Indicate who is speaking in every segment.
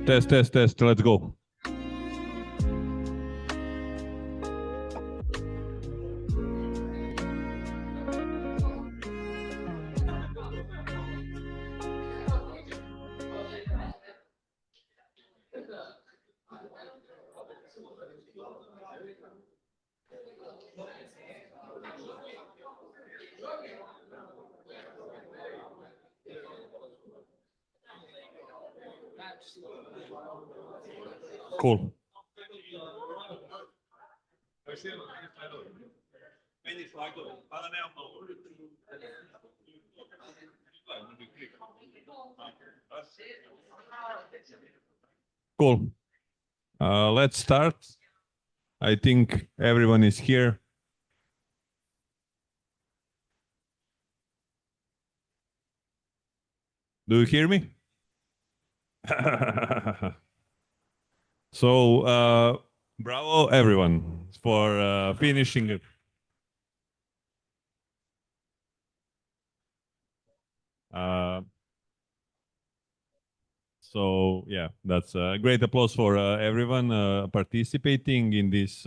Speaker 1: Test, test, test. Let's go. Cool. Cool. Let's start. I think everyone is here. Do you hear me? So, bravo everyone for finishing it. So yeah, that's a great applause for everyone participating in these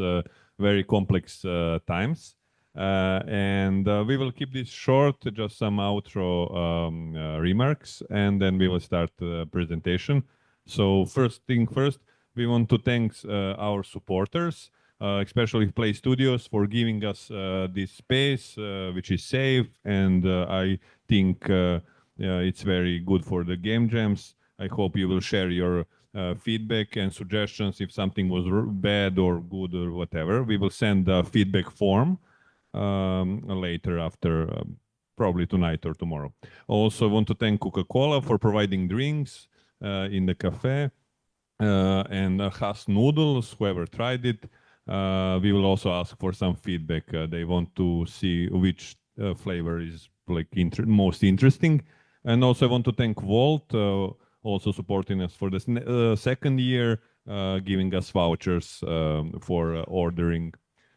Speaker 1: very complex times. And we will keep this short, just some outro remarks, and then we will start the presentation. So first thing first, we want to thank our supporters, especially Play Studios, for giving us this space, which is safe, and I think it's very good for the game jams. I hope you will share your feedback and suggestions if something was bad or good or whatever. We will send a feedback form later after probably tonight or tomorrow. Also, I want to thank Coca-Cola for providing drinks in the cafe and Haas noodles, whoever tried it. We will also ask for some feedback. They want to see which flavor is like most interesting. And also I want to thank Volt, also supporting us for the second year, giving us vouchers for ordering.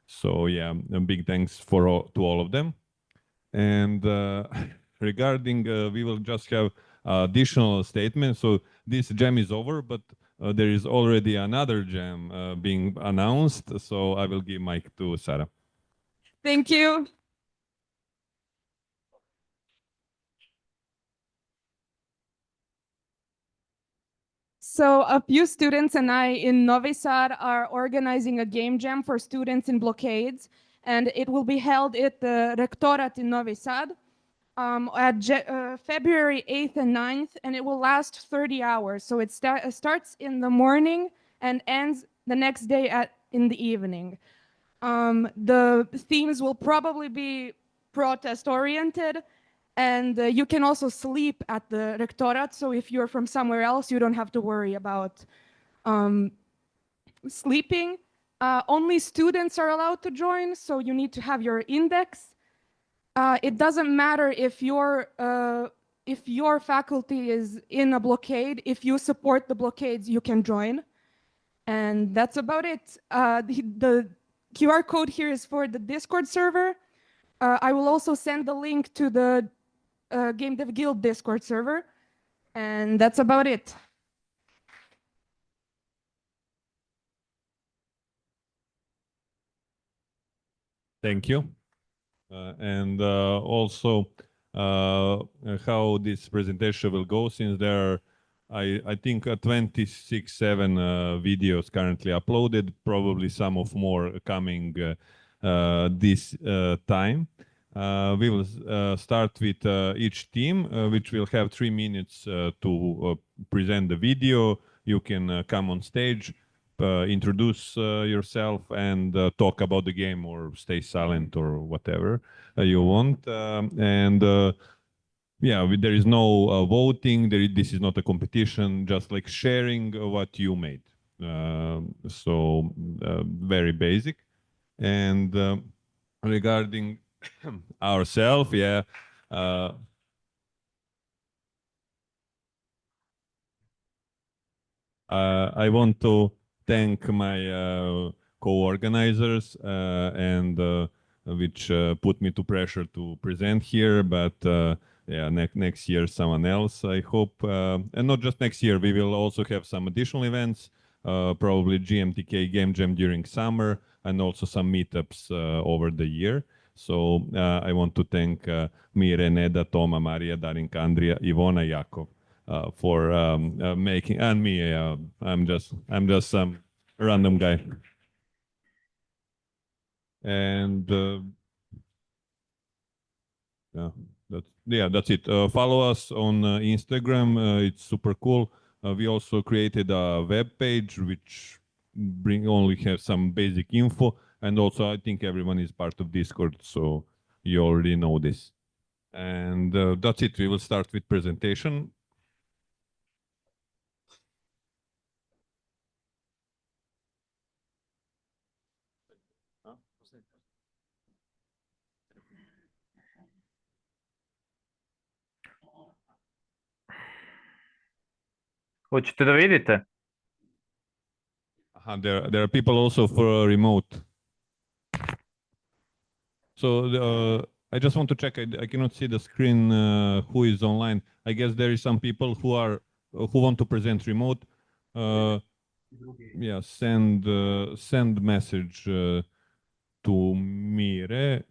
Speaker 1: So yeah, a big thanks to all of them. And regarding, we will just have additional statements. So this jam is over, but there is already another jam being announced. So I will give mic to Sarah.
Speaker 2: Thank you. So a few students and I in Novi Sad are organizing a game jam for students in blockades, and it will be held at the Rectorat in Novi Sad at February 8th and 9th, and it will last 30 hours. So it starts in the morning and ends the next day in the evening. The themes will probably be protest-oriented, and you can also sleep at the Rectorat, so if you're from somewhere else, you don't have to worry about sleeping. Only students are allowed to join, so you need to have your index. It doesn't matter if your faculty is in a blockade. If you support the blockades, you can join. And that's about it. The QR code here is for the Discord server. I will also send the link to the Game Dev Guild Discord server. And that's about it.
Speaker 1: Thank you. And also how this presentation will go, since there are, I think 26-7 videos currently uploaded, probably some of more coming this time. We will start with each team, which will have 3 minutes to present the video. You can come on stage, introduce yourself and talk about the game, or stay silent, or whatever you want. Yeah, there is no voting. This is not a competition, just like sharing what you made. So very basic. And regarding ourselves, yeah, I want to thank my co-organizers and which put me to pressure to present here, but yeah, next year someone else, I hope. And not just next year, we will also have some additional events, probably GMTK Game Jam during summer, and also some meetups over the year. So I want to thank Mire, Neda, Toma, Maria, Darinka, Andrea, Ivona, Jakov for making, and me. I'm just some random guy. And that's it. Follow us on Instagram. It's super cool. We also created a web page which only have some basic info, and also I think everyone is part of Discord, so you already know this. And that's it. We will start with presentation.
Speaker 3: Hoćete da vidite?
Speaker 1: There are people also for remote. So I just want to check. I cannot see the screen. Who is online? I guess there is some people who want to present remote. Yeah, send message to Mire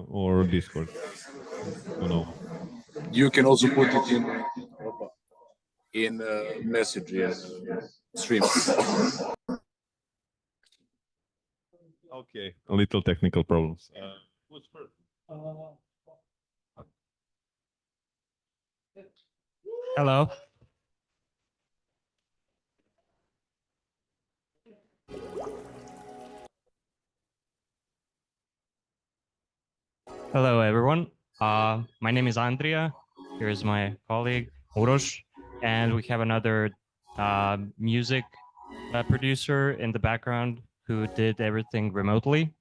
Speaker 1: or Discord. You know.
Speaker 4: You can also put it in message stream.
Speaker 1: Okay, a little technical problems. Who's first?
Speaker 5: Hello. Hello, everyone. My name is Andrea. Here is my colleague, Uroš, and we have another music producer in the background who did everything remotely.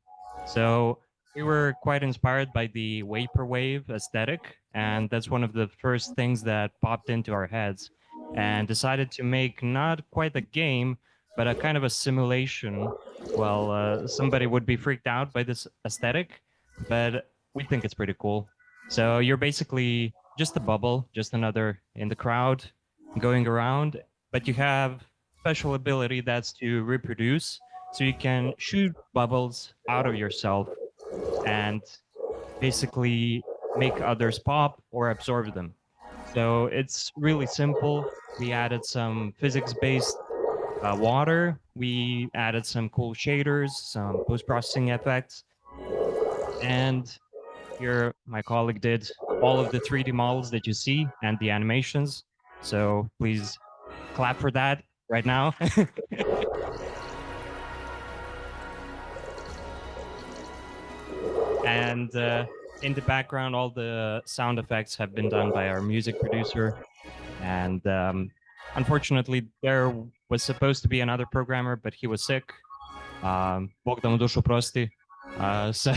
Speaker 5: So we were quite inspired by the vaporwave aesthetic, and that's one of the first things that popped into our heads, and decided to make not quite a game, but a kind of a simulation. Well, somebody would be freaked out by this aesthetic, but we think it's pretty cool. So you're basically just a bubble, just another in the crowd going around, but you have special ability that's to reproduce. So you can shoot bubbles out of yourself and basically make others pop or absorb them. So it's really simple. We added some physics-based water. We added some cool shaders, some post-processing effects. And here my colleague did all of the 3D models that you see and the animations. So please clap for that right now. And in the background, all the sound effects have been done by our music producer. And unfortunately, there was supposed to be another programmer, but he was sick. Bog da mu dušu prosti. So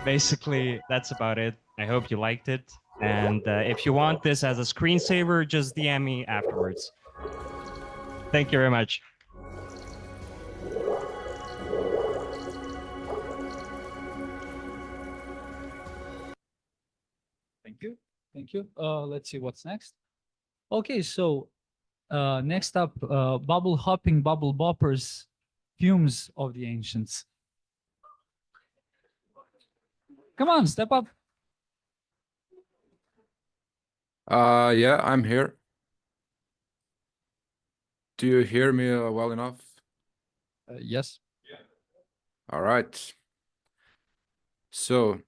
Speaker 5: basically, that's about it. I hope you liked it. And if you want this as a screensaver, just DM me afterwards. Thank you very much.
Speaker 6: Thank you. Thank you. Let's see what's next. Okay, so next up, bubble hopping, bubble boppers, fumes of the ancients. Come on, step up.
Speaker 4: Yeah, I'm here. Do you hear me well enough?
Speaker 6: Yes.
Speaker 4: All right. So,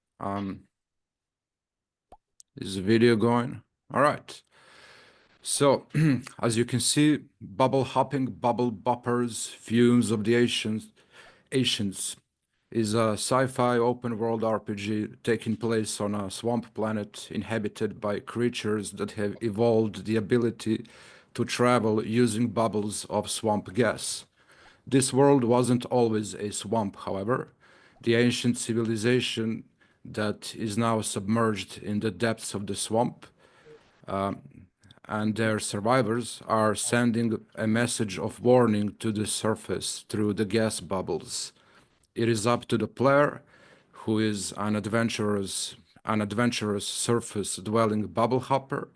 Speaker 4: is the video going? All right. So, as you can see, bubble hopping, bubble boppers, fumes of the ancients is a sci-fi open world RPG taking place on a swamp planet inhabited by creatures that have evolved the ability to travel using bubbles of swamp gas. This world wasn't always a swamp, however. The ancient civilization that is now submerged in the depths of the swamp and their survivors are sending a message of warning to the surface through the gas bubbles. It is up to the player, who is an adventurous surface-dwelling bubble hopper,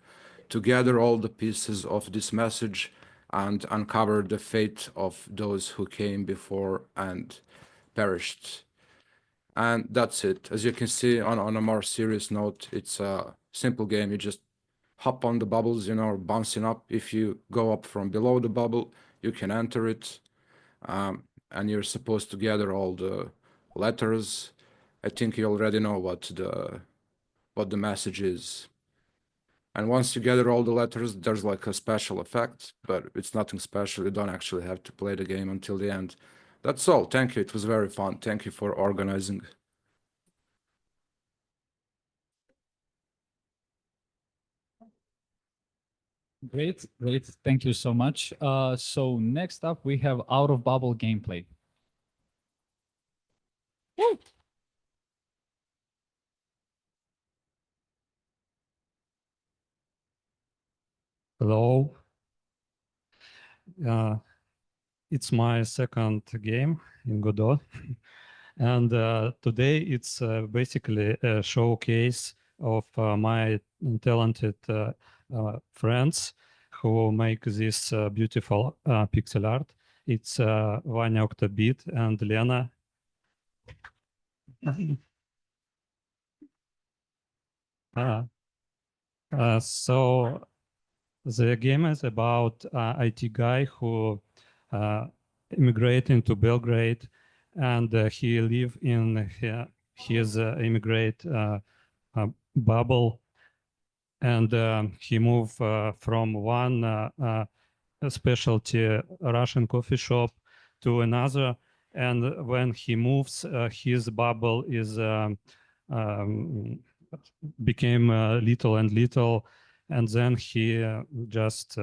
Speaker 4: to gather all the pieces of this message and uncover the fate of those who came before and perished. And that's it. As you can see, on a more serious note, it's a simple game. You just hop on the bubbles, bouncing up. If you go up from below the bubble, you can enter it. And you're supposed to gather all the letters. I think you already know what the message is. And once you gather all the letters, there's like a special effect, but it's nothing special. You don't actually have to play the game until the end. That's all. Thank you. It was very fun. Thank you for organizing.
Speaker 6: Great, great. Thank you so much. So next up, we have out of bubble gameplay.
Speaker 7: Hello. It's my second game in Godot. And today it's basically a showcase of my talented friends who make this beautiful pixel art. It's Vanya Octobit and Lena. So the game is about IT guy who immigrated to Belgrade, and he live in his immigrate bubble, and he moved from one specialty Russian coffee shop to another, and when he moves, his bubble is became little and little, and then he just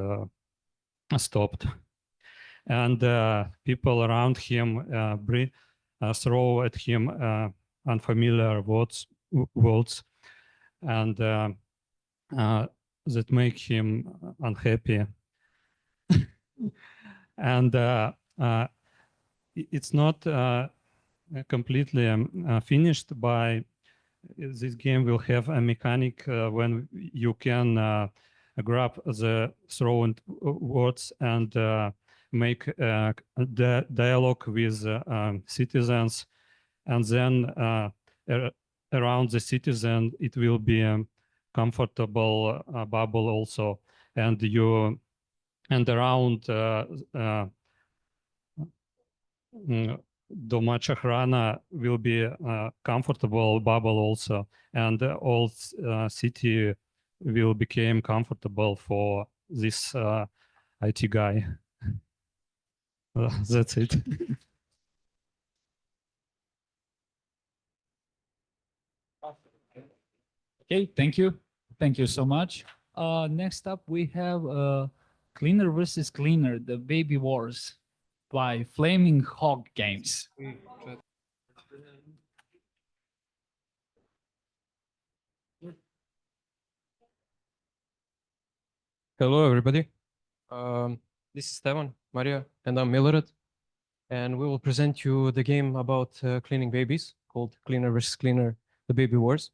Speaker 7: stopped. And people around him throw at him unfamiliar words, and that make him unhappy. And it's not completely finished. By this game will have a mechanic when you can grab the thrown words and make the dialogue with citizens, and then around the citizen it will be a comfortable bubble also, and around Domacha Hrana will be a comfortable bubble also, and all city will become comfortable for this IT guy. That's it.
Speaker 6: Okay, thank you. Thank you so much. Next up, we have Cleaner versus Cleaner, the Baby Wars by Flaming Hog Games.
Speaker 8: Hello, everybody. This is Stevan, Maria, and I'm Milorad. And we will present you the game about cleaning babies called Cleaner vs. Cleaner, the Baby Wars.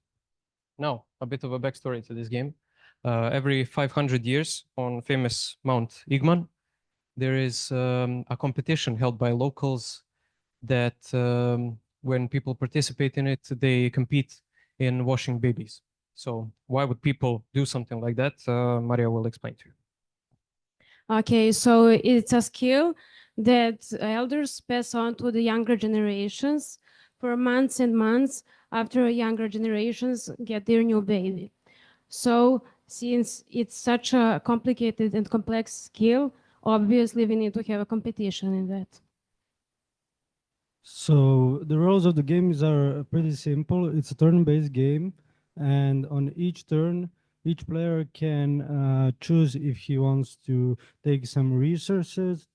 Speaker 8: Now, a bit of a backstory to this game. Every 500 years on famous Mount Igman, there is a competition held by locals that when people participate in it, they compete in washing babies. So why would people do something like that? Maria will explain to you.
Speaker 9: Okay, so it's a skill that elders pass on to the younger generations for months and months after younger generations get their new baby. So since it's such a complicated and complex skill, obviously we need to have a competition in that.
Speaker 10: So the rules of the games are pretty simple. It's a turn-based game, and on each turn, each player can choose if he wants to take some resources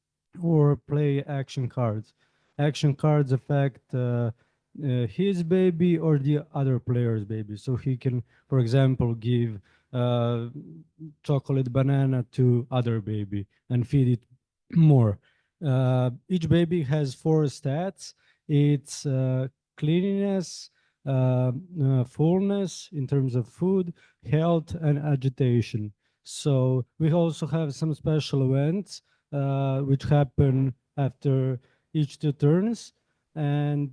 Speaker 10: or play action cards. Action cards affect his baby or the other player's baby. So he can, for example, give uh, chocolate banana to other baby and feed it more. Each baby has 4 stats. It's cleanliness, fullness in terms of food, health, and agitation. So we also have some special events which happen after each 2 turns, and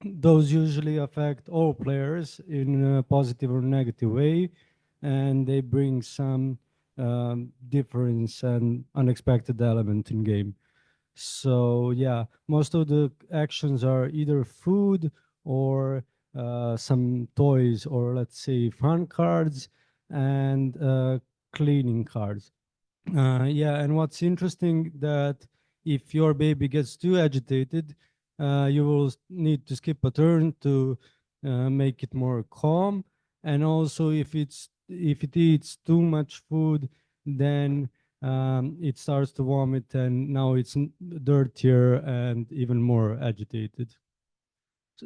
Speaker 10: those usually affect all players in a positive or negative way, and they bring some difference and unexpected element in game. So yeah, most of the actions are either food or some toys, or let's say fun cards and cleaning cards. Yeah, and what's interesting that if your baby gets too agitated, you will need to skip a turn to make it more calm. And also, if it eats too much food, then it starts to vomit, and now it's dirtier and even more agitated.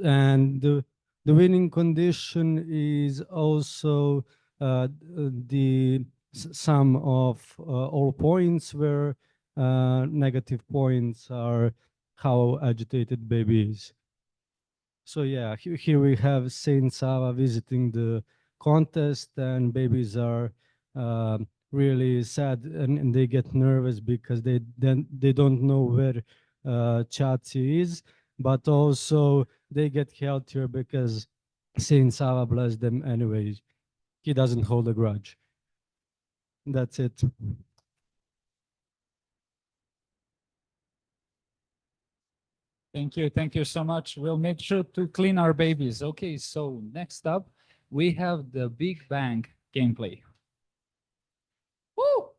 Speaker 10: And the winning condition is also the sum of all points, where negative points are how agitated baby is. So yeah, here we have Saint Sava visiting the contest, and babies are really sad, and they get nervous because they don't know where Chachi is, but also they get healthier because Saint Sava blessed them anyway. He doesn't hold a grudge. That's it.
Speaker 6: Thank you so much. We'll make sure to clean our babies. Okay, so next up, we have the Big Bang gameplay. Woo!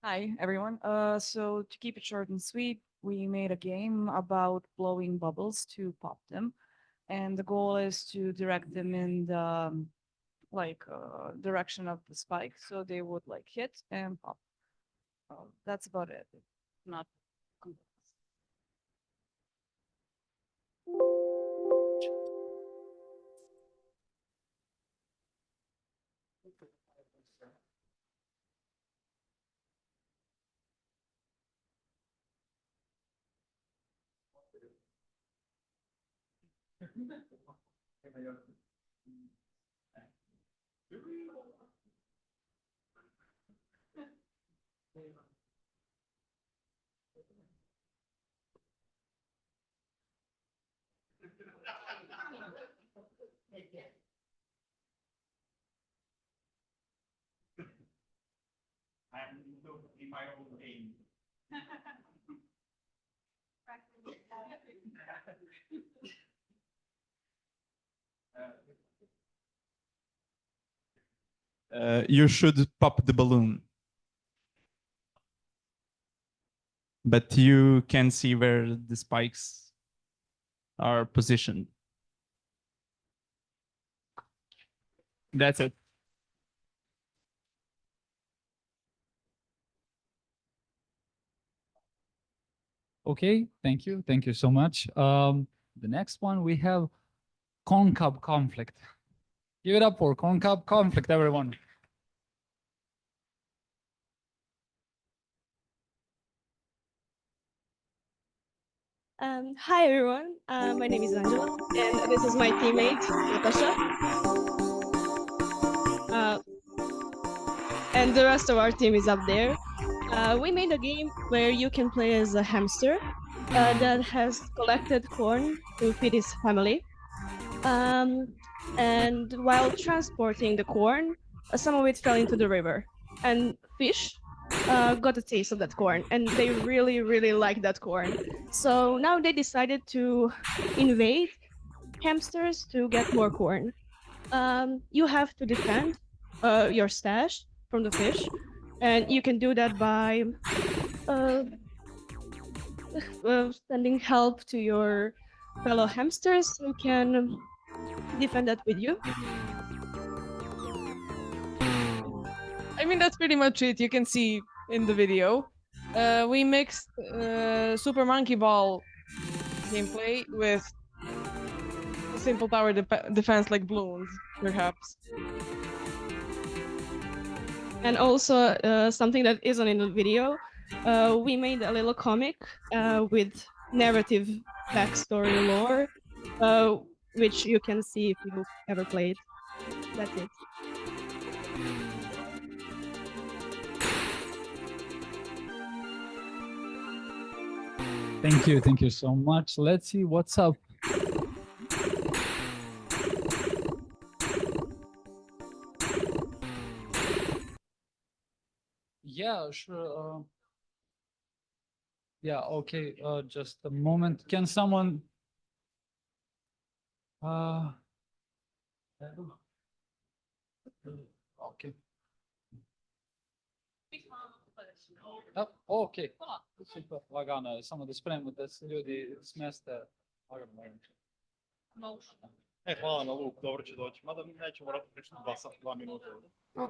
Speaker 11: Hi, everyone. So to keep it short and sweet, we made a game about blowing bubbles to pop them, and the goal is to direct them in the direction of the spike, so they would like hit and pop. That's about it. Not complex.
Speaker 12: You should pop the balloon. But you can see where the spikes are positioned. That's it.
Speaker 6: Okay, thank you. Thank you so much. The next one we have Concub Conflict. Give it up for Concub Conflict, everyone.
Speaker 13: Hi everyone, my name is Angela, and this is my teammate, Natasha. And the rest of our team is up there. We made a game where you can play as a hamster that has collected corn to feed his family. And while transporting the corn, some of it fell into the river. And fish got a taste of that corn, and they really, really liked that corn. So now they decided to invade hamsters to get more corn. You have to defend your stash from the fish, and you can do that by sending help to your fellow hamsters who can defend that with you.
Speaker 14: I mean, that's pretty much it. You can see in the video. We mixed Super Monkey Ball gameplay with simple tower defense like balloons, perhaps.
Speaker 13: And also something that isn't in the video, we made a little comic with narrative backstory lore, which you can see if you ever played. That's it.
Speaker 6: Thank you so much. Let's see what's up. Yeah, sure. Yeah, okay. Just a moment. Can someone? Okay. Окей. Супер, lagano. Samo da spremimo da se ljudi smeste.
Speaker 15: Hvala na luk, dobro će doći. Mada nećemo morati pričati 2 minuta.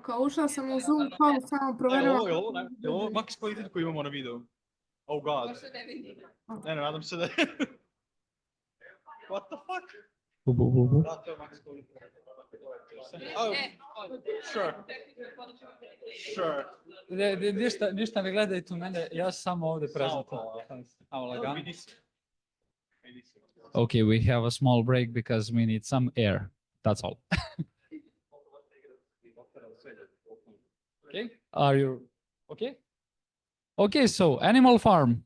Speaker 16: Kao ušla sam u Zoom call, samo provjerujem.
Speaker 15: Je ovo max kvalitet koji imamo na videu? Oh god. Ne, nadam se da je. What the fuck? Da, to je max kvalitet. Oh, sure. Sure.
Speaker 6: Ništa ne gledajte u mene, ja samo ovdje prezentujem. Samo lagano. Okay, we have a small break because we need some air. That's all. Okay, are you okay? Okay, so Animal Farm.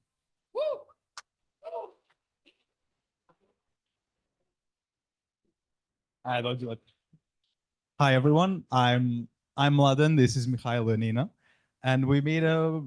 Speaker 15: I don't do it.
Speaker 12: Hi everyone, I'm Mladen. This is Mikhail and Nina, and we made a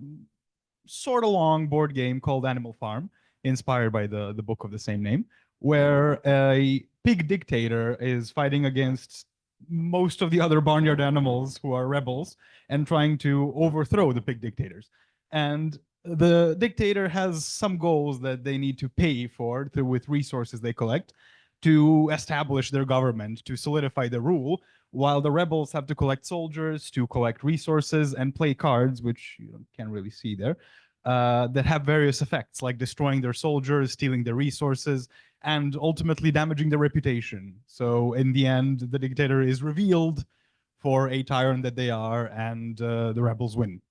Speaker 12: sort of long board game called Animal Farm, inspired by the book of the same name, where a pig dictator is fighting against most of the other barnyard animals who are rebels and trying to overthrow the pig dictators. And the dictator has some goals that they need to pay for with resources they collect to establish their government, to solidify the rule, while the rebels have to collect soldiers, to collect resources, and play cards, which you can't really see there, that have various effects, like destroying their soldiers, stealing their resources, and ultimately damaging their reputation. So in the end, the dictator is revealed for a tyrant that they are, and the rebels win.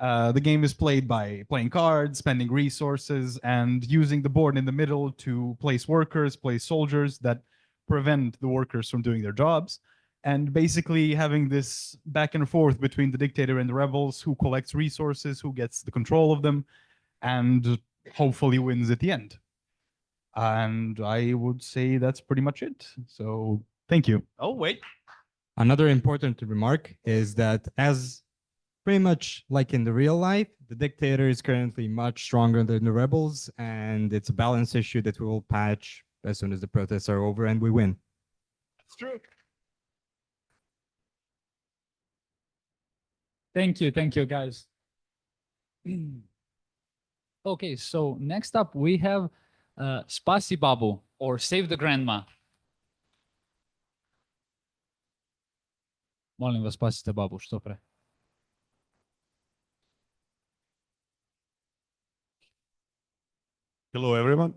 Speaker 12: The game is played by playing cards, spending resources, and using the board in the middle to place workers, place soldiers that prevent the workers from doing their jobs, and basically having this back and forth between the dictator and the rebels, who collects resources, who gets the control of them, and hopefully wins at the end. And I would say that's pretty much it. So thank you.
Speaker 15: Oh, wait.
Speaker 17: Another important remark is that, as pretty much like in the real life, the dictator is currently much stronger than the rebels, and it's a balance issue that we will patch as soon as the protests are over and we win.
Speaker 15: It's true.
Speaker 6: Thank you guys. Okay, so next up we have Spasi Babu, or Save the Grandma. Molim vas, spasite babu što pre.
Speaker 18: Hello, everyone.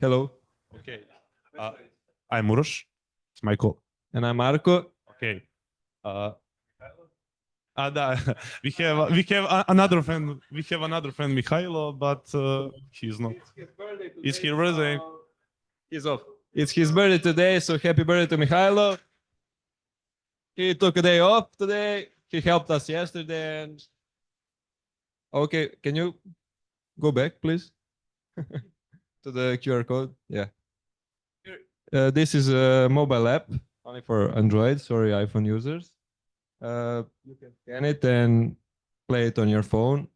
Speaker 18: Hello. Okay. I'm Uroš. It's Michael. And I'm Marko. Okay. Da, we have another friend. We have another friend, Mihailo, but he's not. It's his birthday.
Speaker 19: He's off. It's his birthday today, so happy birthday to Mihailo. He took a day off today. He helped us yesterday. And okay, can you go back, please, to the QR code? Yeah. This is a mobile app only for Android, sorry, iPhone users. You can scan it and play it on your phone.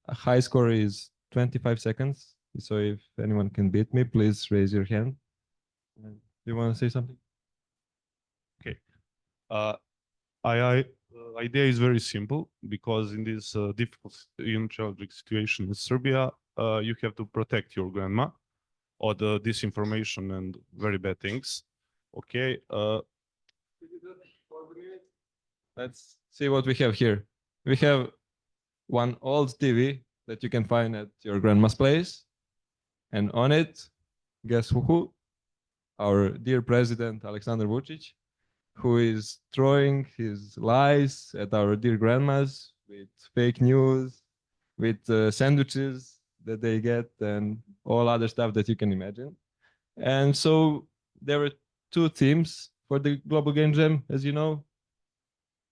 Speaker 19: A high score is 25 seconds. So if anyone can beat me, please raise your hand. Do you want to say something?
Speaker 18: Okay. Idea is very simple, because in this difficult, challenging situation in Serbia, you have to protect your grandma or the disinformation and very bad things. Okay.
Speaker 19: Let's see what we have here. We have one old TV that you can find at your grandma's place. And on it, guess who? Our dear president, Alexander Vucic, who is throwing his lies at our dear grandmas with fake news, with sandwiches that they get, and all other stuff that you can imagine. And so there were two themes for the Global Game Jam, as you know.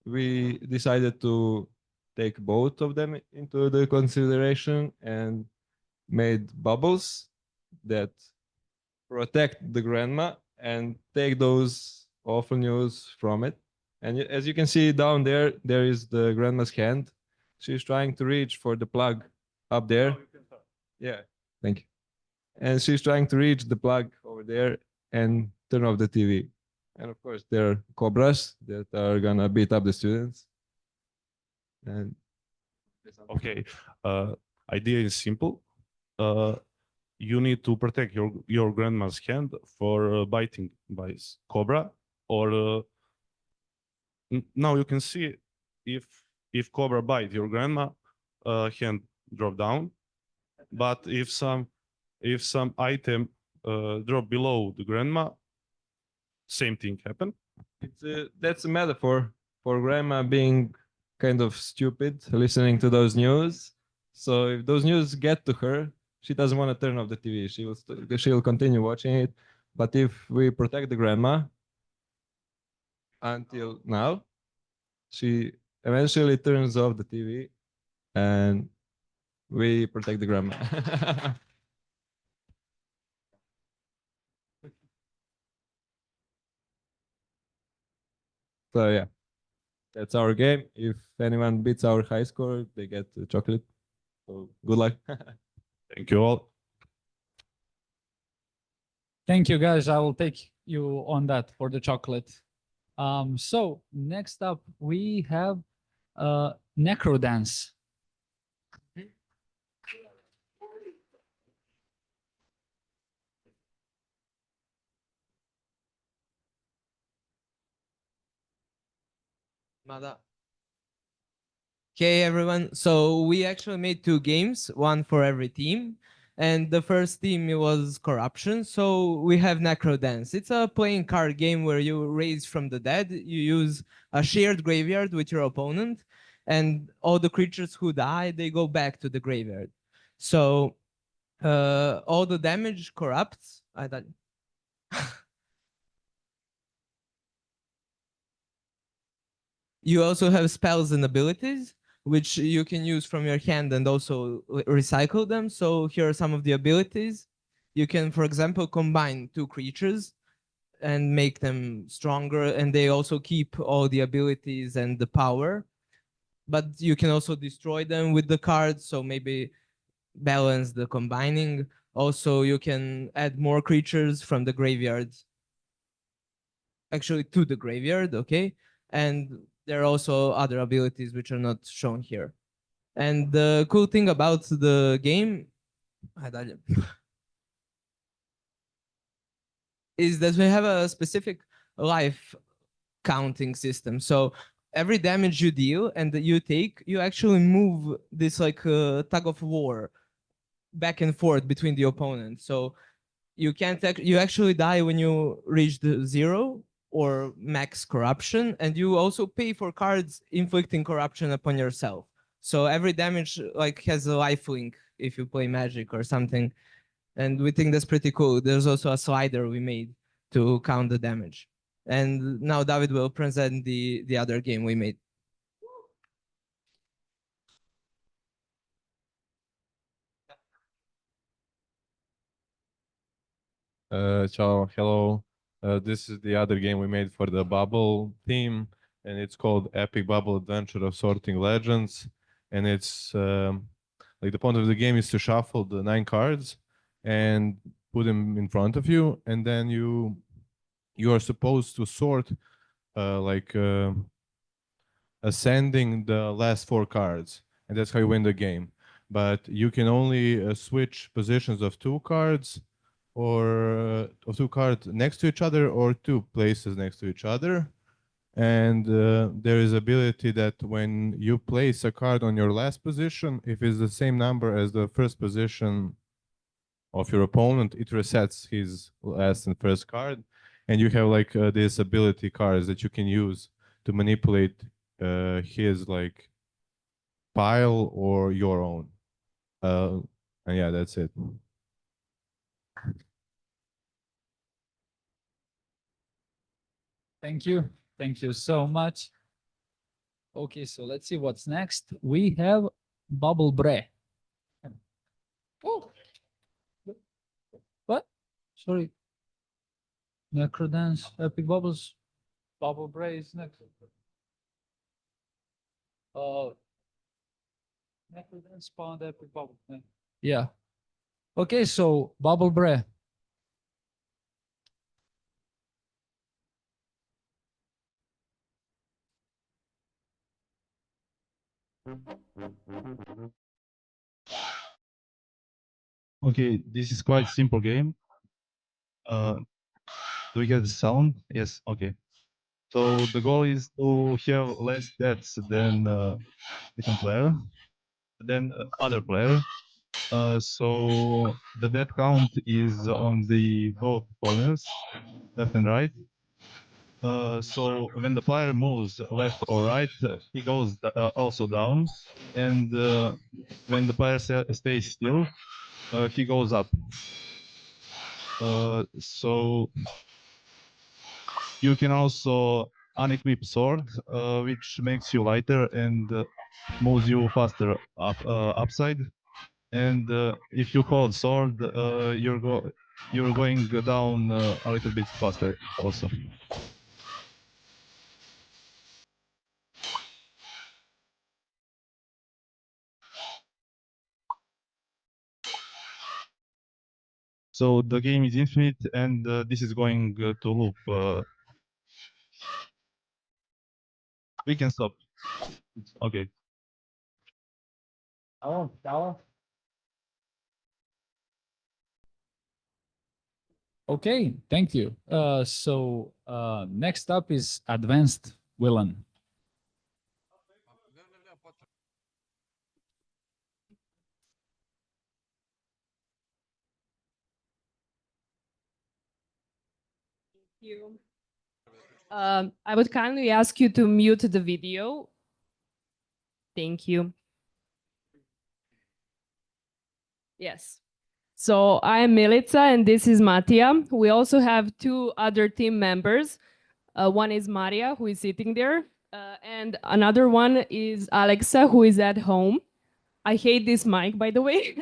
Speaker 19: We decided to take both of them into the consideration and made bubbles that protect the grandma and take those awful news from it. And as you can see down there, there is the grandma's hand. She's trying to reach for the plug up there. Yeah, thank you. And she's trying to reach the plug over there and turn off the TV. And of course, there are cobras that are gonna beat up the students. And
Speaker 18: Okay, idea is simple. You need to protect your grandma's hand for biting by cobra, or now you can see if cobra bite your grandma, hand drop down, but if some item drop below the grandma, same thing happen.
Speaker 19: That's a metaphor for grandma being kind of stupid, listening to those news. So if those news get to her, she doesn't want to turn off the TV. She'll continue watching it. But if we protect the grandma until now, she eventually turns off the TV and we protect the grandma. So yeah, that's our game. If anyone beats our high score, they get a chocolate. So good luck.
Speaker 18: Thank you all.
Speaker 6: Thank you, guys. I will take you on that for the chocolate. So next up, we have Necro Dance.
Speaker 20: Mada. Okay, everyone. So we actually made two games, one for every team. And the first team was Corruption. So we have Necro Dance. It's a playing card game where you raise from the dead. You use a shared graveyard with your opponent. And all the creatures who die, they go back to the graveyard. So all the damage corrupts. I thought. You also have spells and abilities, which you can use from your hand and also recycle them. So here are some of the abilities. You can, for example, combine two creatures and make them stronger, and they also keep all the abilities and the power. But you can also destroy them with the cards, so maybe balance the combining. Also, you can add more creatures from the graveyard, actually to the graveyard, okay? And there are also other abilities which are not shown here. And the cool thing about the game is that we have a specific life counting system. So every damage you deal and that you take, you actually move this like tug of war back and forth between the opponents. So you can't you actually die when you reach the 0 or max corruption, and you also pay for cards inflicting corruption upon yourself. So every damage like has a life link if you play Magic or something, and we think that's pretty cool. There's also a slider we made to count the damage. And now David will present the other game we made.
Speaker 1: Ciao, hello. This is the other game we made for the Bubble theme, and it's called Epic Bubble Adventure of Sorting Legends. And it's like the point of the game is to shuffle the 9 cards and put them in front of you, and then you are supposed to sort ascending the last 4 cards, and that's how you win the game. But you can only switch positions of 2 cards or of 2 cards next to each other or 2 places next to each other.
Speaker 21: And there is ability that when you place a card on your last position, if it's the same number as the first position of your opponent, it resets his last and first card. And you have like these ability cards that you can use to manipulate his like pile or your own. And yeah, that's it.
Speaker 6: Thank you. Thank you so much. Okay, so let's see what's next. We have Bubble Bre. Oh. What? Sorry. Necrodance, Epic Bubbles. Bubble Bre is next. Necrodance spawned Epic Bubble. Yeah. Okay, so Bubble Bre.
Speaker 22: Okay, this is quite simple game. Do we get the sound? Yes, okay. So the goal is to have less deaths than different player, than other player. So the death count is on the both corners, left and right. So when the player moves left or right, he goes also down, and when the player stays still, he goes up. So you can also unequip sword, which makes you lighter and moves you faster upside. And if you hold sword, you're going down a little bit faster also. So the game is infinite, and this is going to loop. We can stop. Okay.
Speaker 6: Okay, thank you. Next up is Advanced Villain.
Speaker 2: You. I would kindly ask you to mute the video. Thank you. Yes. So I'm Milica and this is Matija. We also have two other team members. One is Maria, who is sitting there, and another one is Alexa, who is at home. I hate this mic, by the way.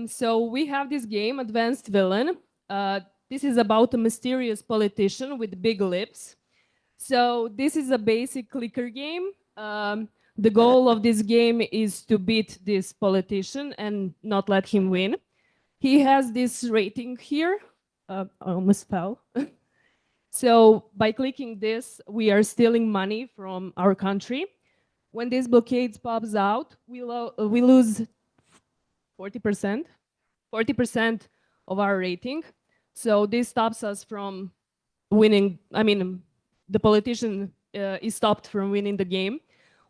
Speaker 2: So we have this game, Advanced Villain. This is about a mysterious politician with big lips. So this is a basic clicker game. The goal of this game is to beat this politician and not let him win. He has this rating here. I almost fell. So by clicking this, we are stealing money from our country. When this blockade pops out, we lose 40%, 40% of our rating. So this stops us from winning. I mean, the politician is stopped from winning the game.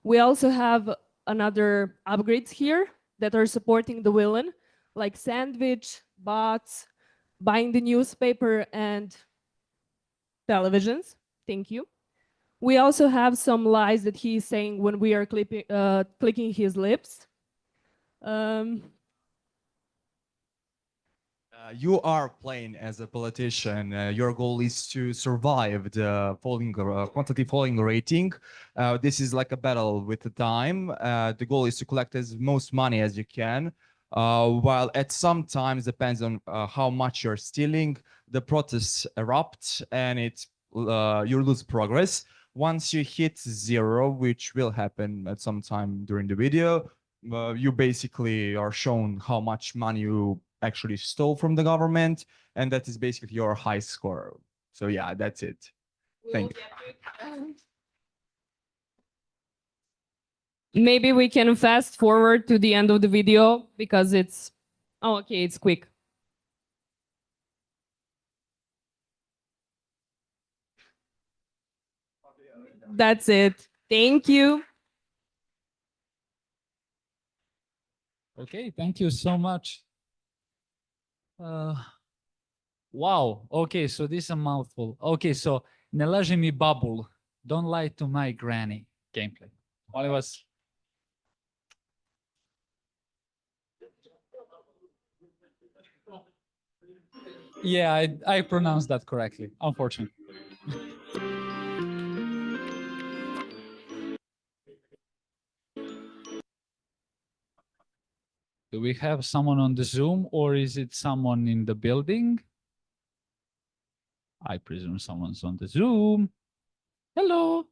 Speaker 2: We also have another upgrades here that are supporting the villain, like sandwich, bots, buying the newspaper, and televisions. Thank you. We also have some lies that he's saying when we are clicking his lips.
Speaker 23: You are playing as a politician. Your goal is to survive the falling quantity falling rating. This is like a battle with the time. The goal is to collect as most money as you can. While at some times depends on how much you're stealing, the protests erupt and you lose progress. Once you hit 0, which will happen at some time during the video, you basically are shown how much money you actually stole from the government, and that is basically your high score. So yeah, that's it. Thank you.
Speaker 2: Maybe we can fast forward to the end of the video because it's, oh, okay, it's quick. That's it. Thank you.
Speaker 6: Okay, thank you so much. Wow. Okay, so this is a mouthful. Okay, so ne laži mi bubble. Don't lie to my granny. Gameplay. Molim vas. Yeah, I pronounced that correctly, unfortunately. Do we have someone on the Zoom or is it someone in the building? I presume someone's on the Zoom. Hello.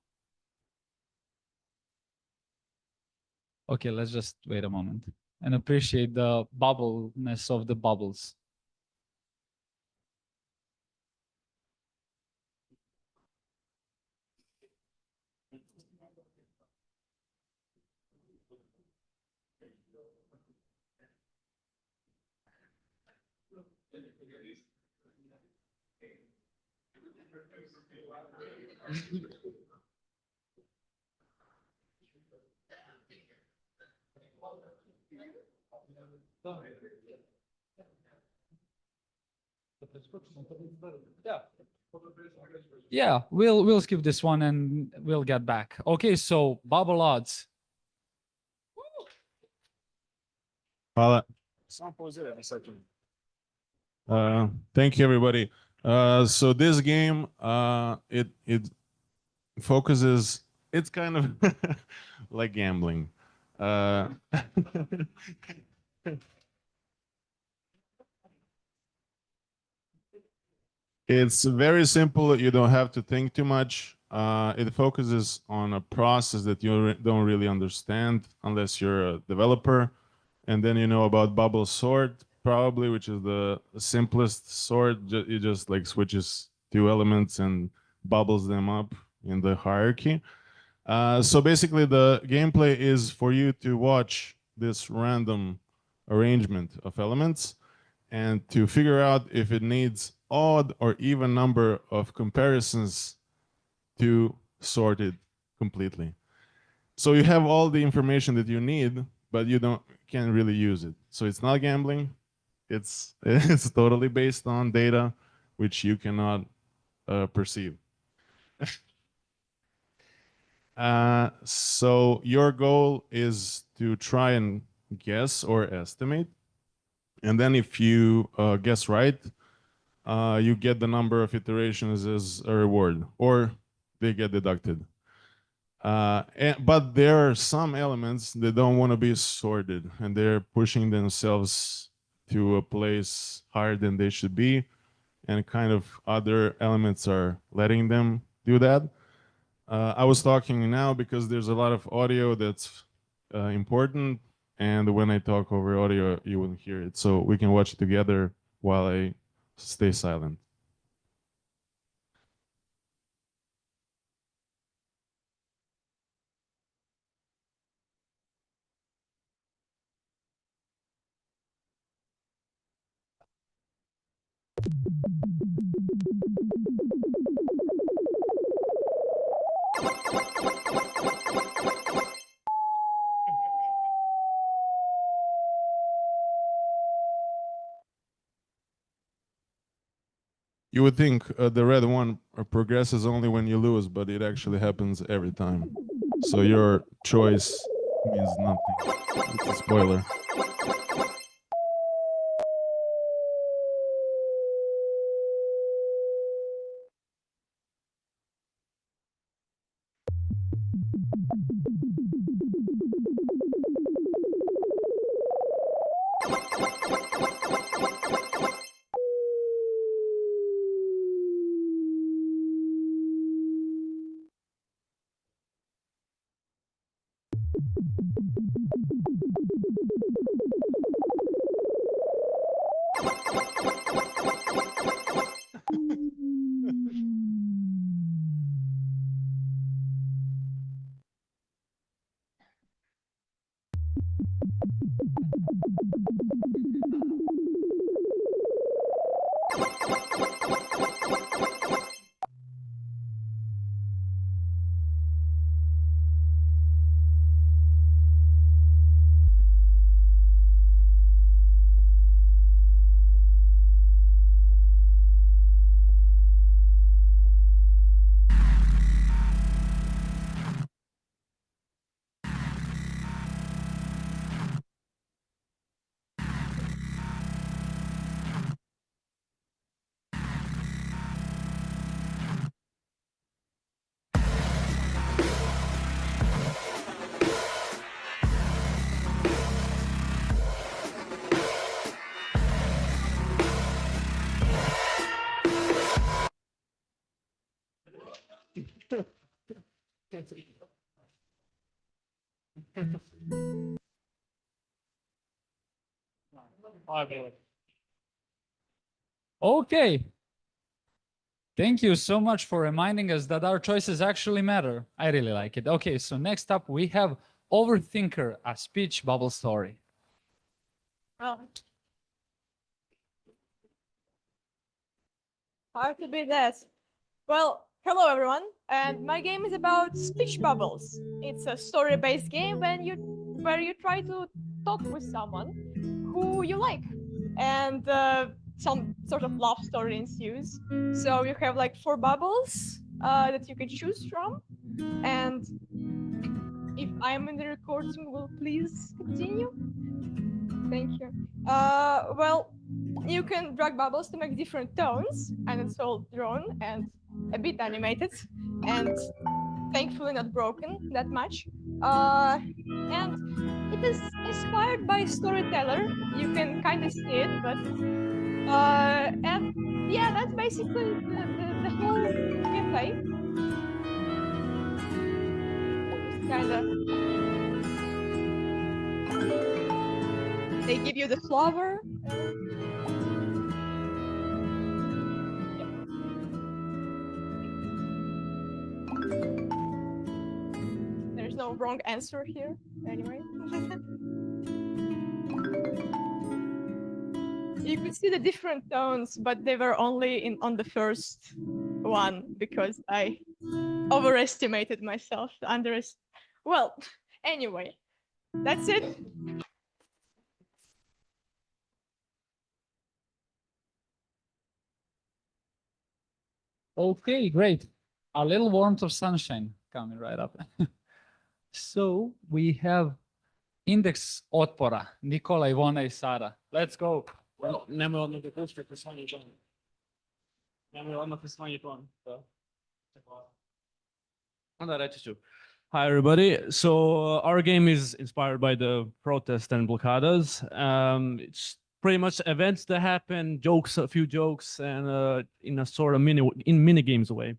Speaker 6: Okay, let's just wait a moment and appreciate the bubbleness of the bubbles. Yeah, we'll skip this one and we'll get back. Okay, so bubble odds.
Speaker 1: Hvala. Thank you, everybody. So this game, it focuses. It's kind of like gambling. It's very simple. You don't have to think too much. It focuses on a process that you don't really understand unless you're a developer. And then you know about bubble sort, probably, which is the simplest sort. It just like switches two elements and bubbles them up in the hierarchy. So basically, the gameplay is for you to watch this random arrangement of elements and to figure out if it needs odd or even number of comparisons to sort it completely. So you have all the information that you need, but you can't really use it. So it's not gambling. It's it's totally based on data which you cannot perceive. So your goal is to try and guess or estimate. And then if you guess right, you get the number of iterations as a reward, or they get deducted. But there are some elements that don't want to be sorted, and they're pushing themselves to a place higher than they should be, and kind of other elements are letting them do that. I was talking now because there's a lot of audio that's important, and when I talk over audio, you wouldn't hear it. So we can watch it together while I stay silent. You would think the red one progresses only when you lose, but it actually happens every time. So your choice means nothing. It's a spoiler.
Speaker 6: Okay. Thank you so much for reminding us that our choices actually matter. I really like it. Okay, so next up we have Overthinker, a speech bubble story.
Speaker 3: Oh. Hard to beat that. Well, hello everyone, and my game is about speech bubbles. It's a story-based game where you try to talk with someone who you like, and some sort of love story ensues. So you have like 4 bubbles that you can choose from, and if I'm in the recording, will please continue? Thank you. Well, you can drag bubbles to make different tones, and it's all drawn and a bit animated, and thankfully not broken that much. And it is inspired by Storyteller. You can kind of see it, but and yeah, that's basically the whole gameplay. Kind of. They give you the flower. There's no wrong answer here, anyway. You could see the different tones, but they were only on the first one because I overestimated myself. Well, anyway, that's it.
Speaker 6: Okay, great. A little warmth of sunshine coming right up. So we have Index Otpora, Nikola, Ivona, i Sara. Let's go.
Speaker 4: Nemoj odmah da puštate svoj ton. Nemoj odmah da svoj ton. Onda reći ću. Hi everybody. So our game is inspired by the protests and blokadas. It's pretty much events that happen, jokes, a few jokes, and in a sort of mini games way.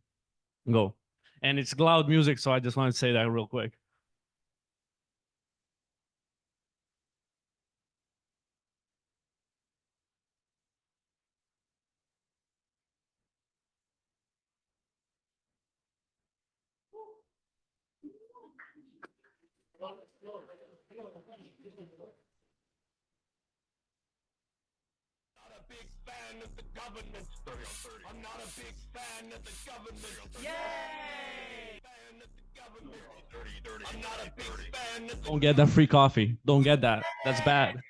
Speaker 4: Go. And it's loud music, so I just want to say that real quick.
Speaker 5: I'm not a big fan of the government. Yay! I'm not a big fan of the
Speaker 4: Don't get that free coffee. Don't get that. That's bad.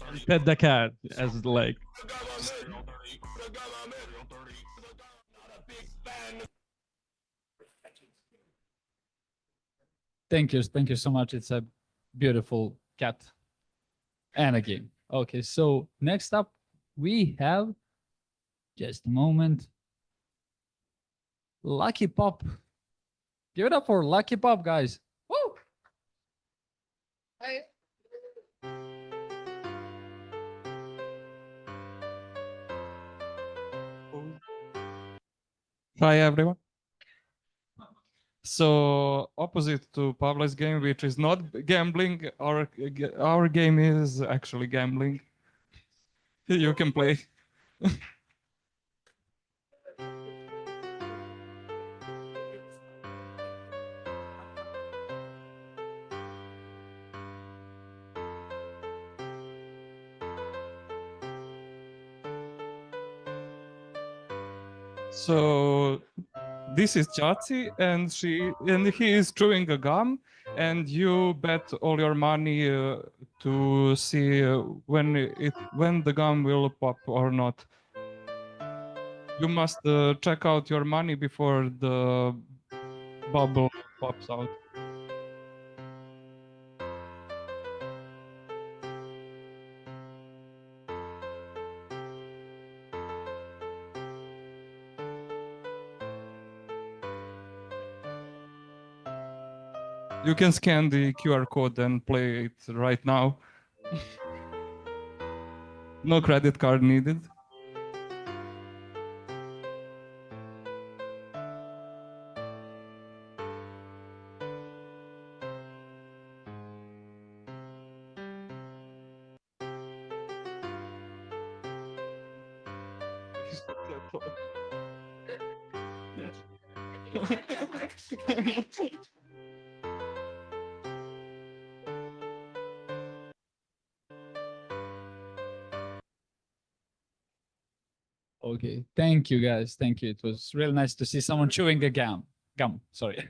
Speaker 4: And pet the cat as like.
Speaker 6: Thank you so much. It's a beautiful cat and a game. Okay, so next up we have, just a moment, Lucky Pop. Give it up for Lucky Pop, guys. Woo! Hey.
Speaker 24: Hi everyone. So opposite to Pavla's game, which is not gambling, our game is actually gambling. You can play. So this is Chachi, and he is chewing a gum, and you bet all your money to see when the gum will pop or not. You must check out your money before the bubble pops out. You can scan the QR code and play it right now. No credit card needed.
Speaker 6: Okay, thank you guys. Thank you. It was really nice to see someone chewing a gum. Sorry.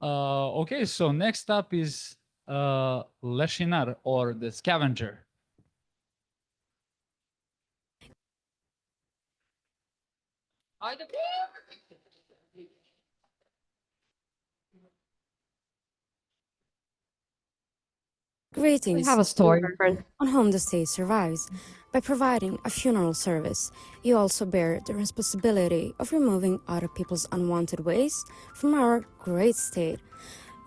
Speaker 6: Okay, so next up is Leshinar, or the scavenger.
Speaker 7: Greetings.
Speaker 8: We have a story.
Speaker 7: On whom the state survives. By providing a funeral service, you also bear the responsibility of removing other people's unwanted waste from our great state.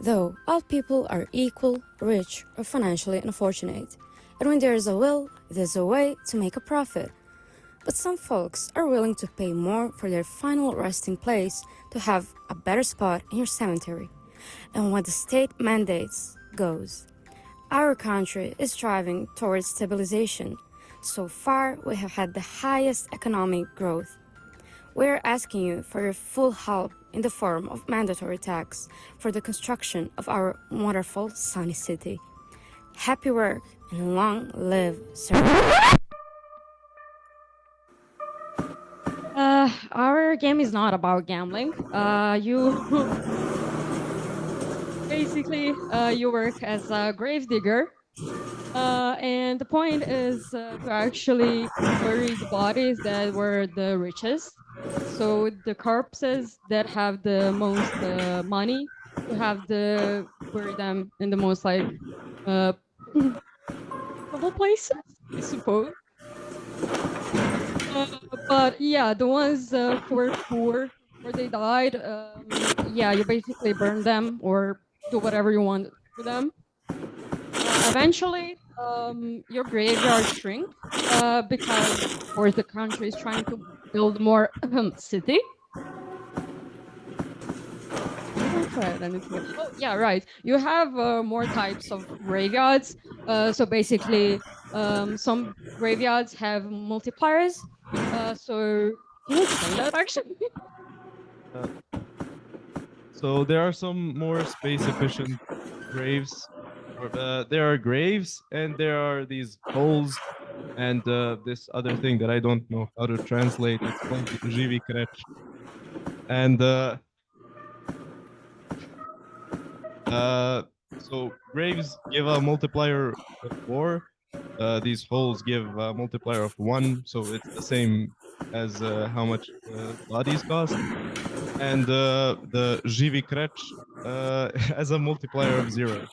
Speaker 7: Though all people are equal, rich, or financially unfortunate, and when there is a will, there's a way to make a profit. But some folks are willing to pay more for their final resting place to have a better spot in your cemetery. And what the state mandates goes. Our country is striving towards stabilization. So far, we have had the highest economic growth. We are asking you for your full help in the form of mandatory tax for the construction of our wonderful sunny city. Happy work and long live service.
Speaker 8: Our game is not about gambling. You basically you work as a grave digger, and the point is to actually bury the bodies that were the richest. So the corpses that have the most money, you have to bury them in the most like comfortable places, I suppose. But yeah, the ones who were poor or they died, yeah, you basically burn them or do whatever you want with them. Eventually, your graveyard shrinks because, of course, the country is trying to build more city. Oh, yeah, right. You have more types of graveyards. So basically, some graveyards have multipliers. So can you explain that actually?
Speaker 9: So there are some more space efficient graves. There are graves and there are these holes and this other thing that I don't know how to translate. It's called Živi kreć. And so graves give a multiplier of 4. These holes give a multiplier of 1, so it's the same as how much bodies cost. And the Živi kreć has a multiplier of 0.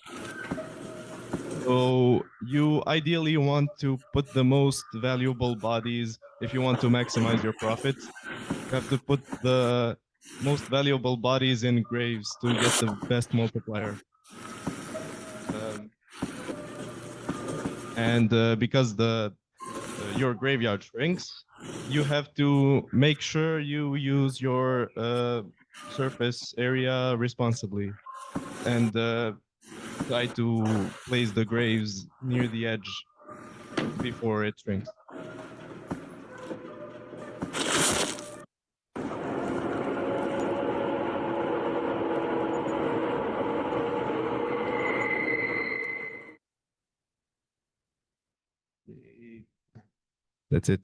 Speaker 9: So you ideally want to put the most valuable bodies if you want to maximize your profits. You have to put the most valuable bodies in graves to get the best multiplier. And because your graveyard shrinks, you have to make sure you use your surface area responsibly and try to place the graves near the edge before it shrinks. That's it.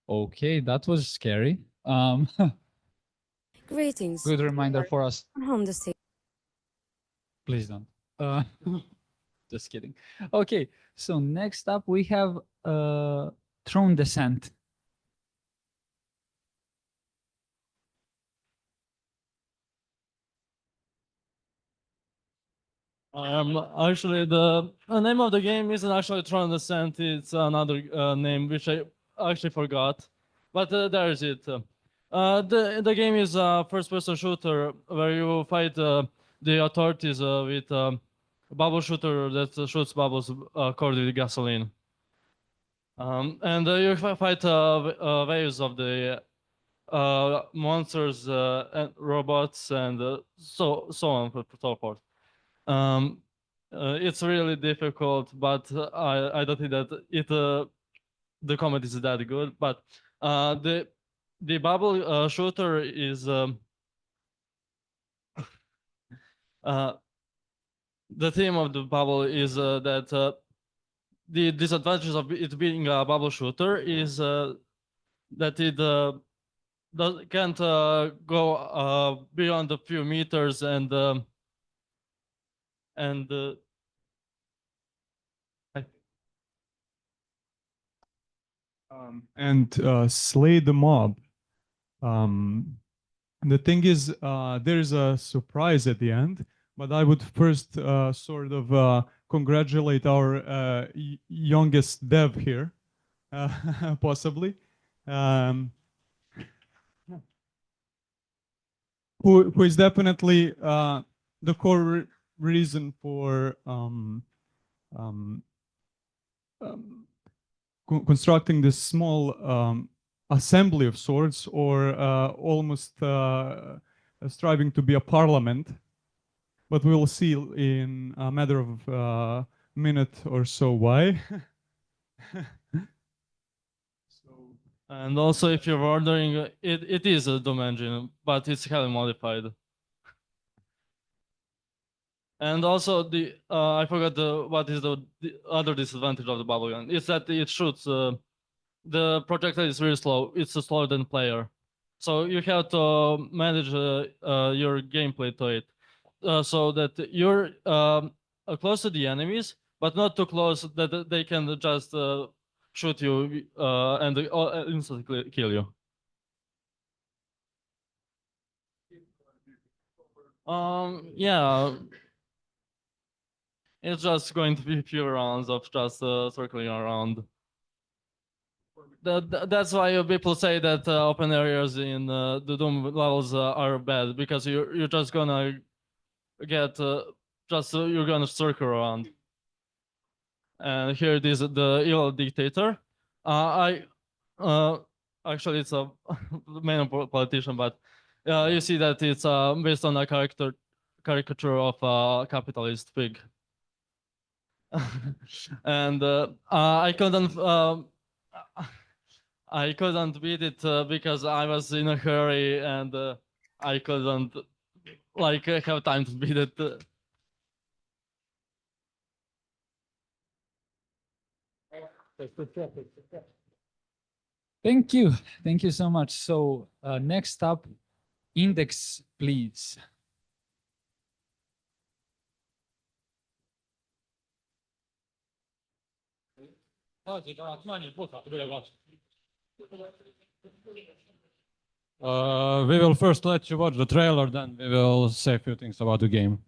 Speaker 6: Okay, that was scary.
Speaker 7: Greetings.
Speaker 6: Good reminder for us.
Speaker 7: On whom the state.
Speaker 6: Please don't. Uh, just kidding. Okay, so next up we have Throne Descent.
Speaker 4: Actually, the name of the game isn't actually Tron Descent. It's another name which I actually forgot, but there is it. The game is a first-person shooter where you fight the authorities with a bubble shooter that shoots bubbles covered with gasoline. And you fight waves of the monsters and robots and so on and so forth. It's really difficult, but I don't think that the combat is that good. But the bubble shooter is the theme of the bubble is that the disadvantages of it being a bubble shooter is that it can't go beyond a few meters and
Speaker 10: and slay the mob. The thing is, there's a surprise at the end, but I would first sort of congratulate our youngest dev here, possibly, who is definitely the core reason for constructing this small assembly of sorts, or almost striving to be a parliament. But we'll see in a matter of minute or so why.
Speaker 4: and also if you're wondering, it is a Doom engine, but it's heavily modified. And also I forgot what is the other disadvantage of the bubble gun. It's that it shoots the projectile is really slow. It's slower than player, so you have to manage your gameplay to it, so that you're close to the enemies, but not too close that they can just shoot you and instantly kill you. Yeah, it's just going to be a few rounds of just circling around. That's why people say that open areas in the Doom levels are bad, because you're just gonna get you're gonna circle around. And here it is, the evil dictator. I actually it's a main politician, but you see that it's based on a caricature of a capitalist pig. And I couldn't beat it because I was in a hurry and I couldn't have time to beat it.
Speaker 6: Thank you. Thank you so much. So next up, Index, please.
Speaker 10: We will first let you watch the trailer, then we will say a few things about the game.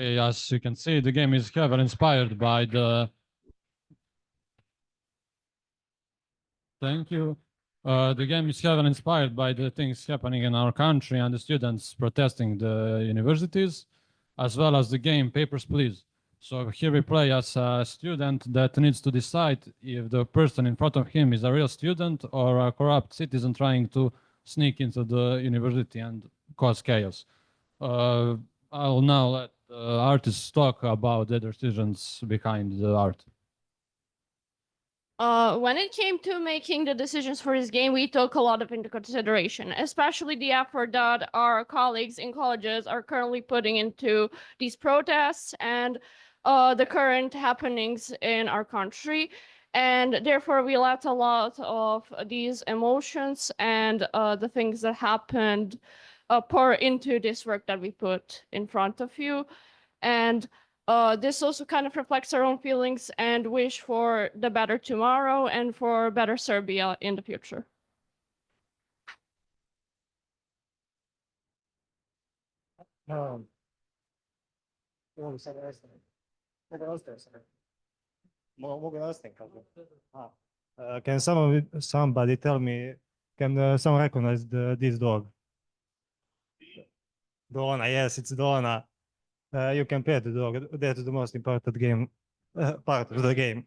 Speaker 11: As you can see, the game is heavily inspired by the. Thank you. The game is heavily inspired by the things happening in our country and the students protesting the universities, as well as the game Papers, Please. So here we play as a student that needs to decide if the person in front of him is a real student or a corrupt citizen trying to sneak into the university and cause chaos. I'll now let the artists talk about the decisions behind the art.
Speaker 13: When it came to making the decisions for this game, we took a lot of into consideration, especially the effort that our colleagues in colleges are currently putting into these protests and the current happenings in our country. And therefore, we let a lot of these emotions and the things that happened pour into this work that we put in front of you. And this also kind of reflects our own feelings and wish for the better tomorrow and for better Serbia in the future.
Speaker 14: Can somebody tell me, can someone recognize this dog? Donna, yes, it's Donna. You can pet the dog. That's the most important game part of the game.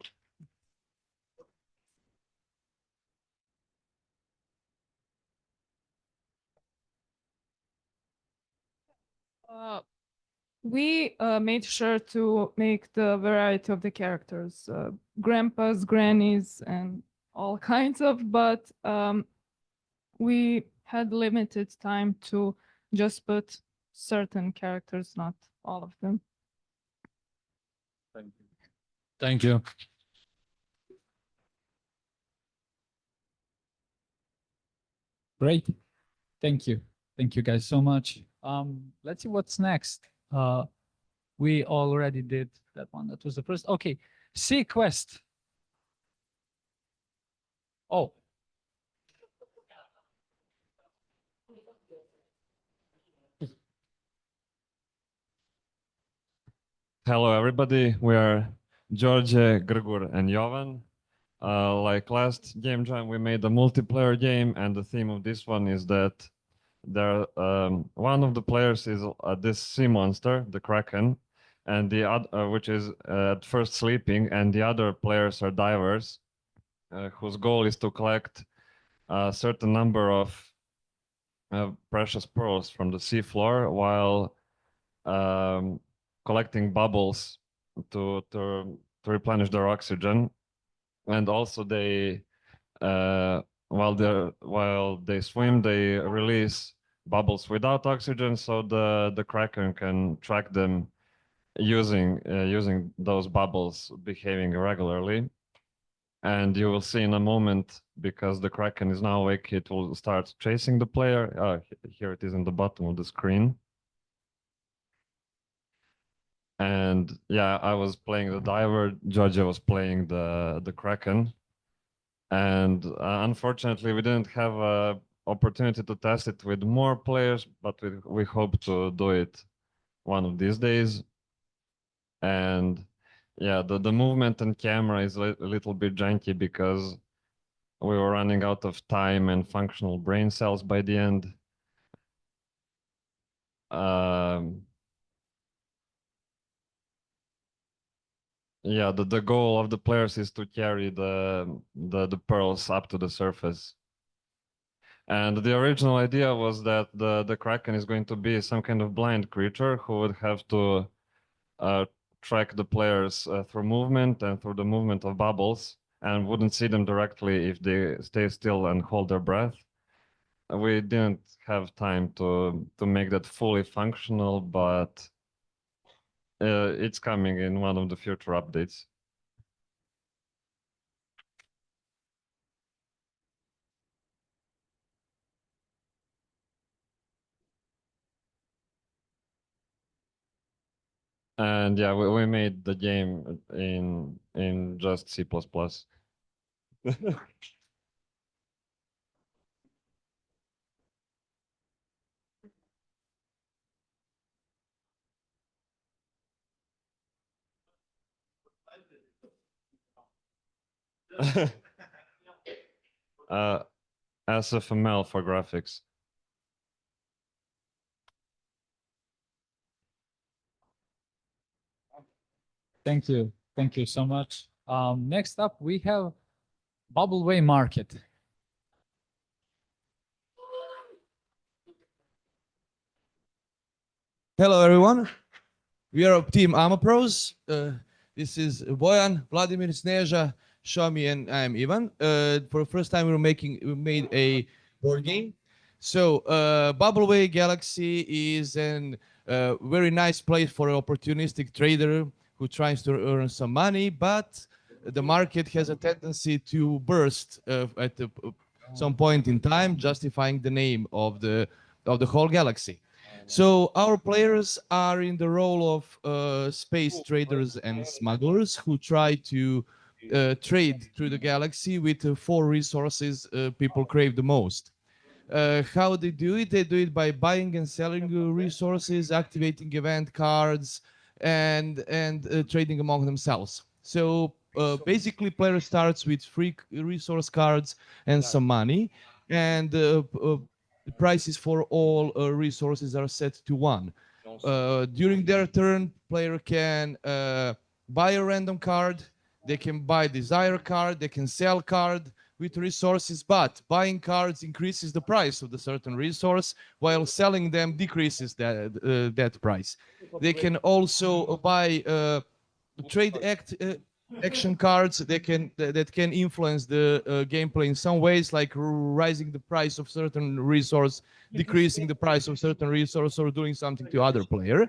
Speaker 2: We made sure to make the variety of the characters, grandpas, grannies, and all kinds of, but we had limited time to just put certain characters, not all of them.
Speaker 11: Thank you.
Speaker 6: Great. Thank you. Thank you guys so much. Let's see what's next. We already did that one. That was the first. Okay. Sea Quest. Oh.
Speaker 1: Hello, everybody. We are George, Grgur, and Jovan. Like last game jam, we made a multiplayer game, and the theme of this one is that there one of the players is this sea monster, the Kraken, and the other, which is at first sleeping, and the other players are divers, whose goal is to collect a certain number of precious pearls from the seafloor while collecting bubbles to replenish their oxygen, and also they while they swim they release bubbles without oxygen, so the Kraken can track them using those bubbles behaving irregularly. And you will see in a moment, because the Kraken is now awake, it will start chasing the player. Here it is in the bottom of the screen. And yeah, I was playing the diver, Georgia was playing the Kraken. And unfortunately, we didn't have a opportunity to test it with more players, but we hope to do it one of these days. And yeah, the movement and camera is a little bit janky because we were running out of time and functional brain cells by the end. Yeah, the goal of the players is to carry the pearls up to the surface. And the original idea was that the Kraken is going to be some kind of blind creature who would have to track the players through movement and through the movement of bubbles, and wouldn't see them directly if they stay still and hold their breath. We didn't have time to make that fully functional, but it's coming in one of the future updates. And yeah, we made the game in just C++.
Speaker 12: SFML for graphics.
Speaker 6: Thank you. Thank you so much. Next up, we have Bubbleway Market.
Speaker 15: Hello, everyone. We are Team Amapros. This is Bojan, Vladimir, Sneža, Shomi, and I'm Ivan. For the first time, we made a board game. So, Bubbleway Galaxy is an very nice place for an opportunistic trader who tries to earn some money, but the market has a tendency to burst at some point in time, justifying the name of the whole galaxy. So our players are in the role of space traders and smugglers who try to trade through the galaxy with the four resources people crave the most. How they do it? They do it by buying and selling resources, activating event cards, and trading among themselves. So basically, player starts with free resource cards and some money, and the prices for all resources are set to 1. During their turn, player can buy a random card, they can buy desire card, they can sell card with resources, but buying cards increases the price of the certain resource, while selling them decreases that price. They can also buy action cards that can influence the gameplay in some ways, like rising the price of certain resource, decreasing the price of certain resource, or doing something to other player.